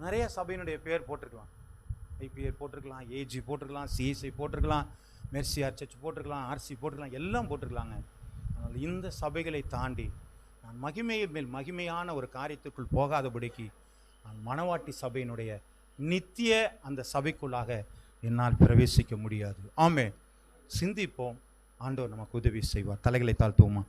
நிறைய சபையினுடைய பேர் போட்டிருக்கலாம். ஐபிஆர் போட்டிருக்கலாம், ஏஜி போட்டிருக்கலாம், சிஎஸ்ஐ போட்டிருக்கலாம், மெர்சிஆர் சர்ச் போட்டிருக்கலாம், ஆர்சி போட்டிருக்கலாம், எல்லாம் போட்டிருக்கலாங்க. ஆனால் இந்த சபைகளை தாண்டி நான் மகிமையை மேல் மகிமையான ஒரு காரியத்திற்குள் போகாதபடிக்கு நான் மணவாட்டி சபையினுடைய நித்திய அந்த சபைக்குள்ளாக என்னால் பிரவேசிக்க முடியாது. ஆமே, சிந்திப்போம். ஆண்டவர் நமக்கு உதவி செய்வார். தலைகளை தாழ்த்துவோமா?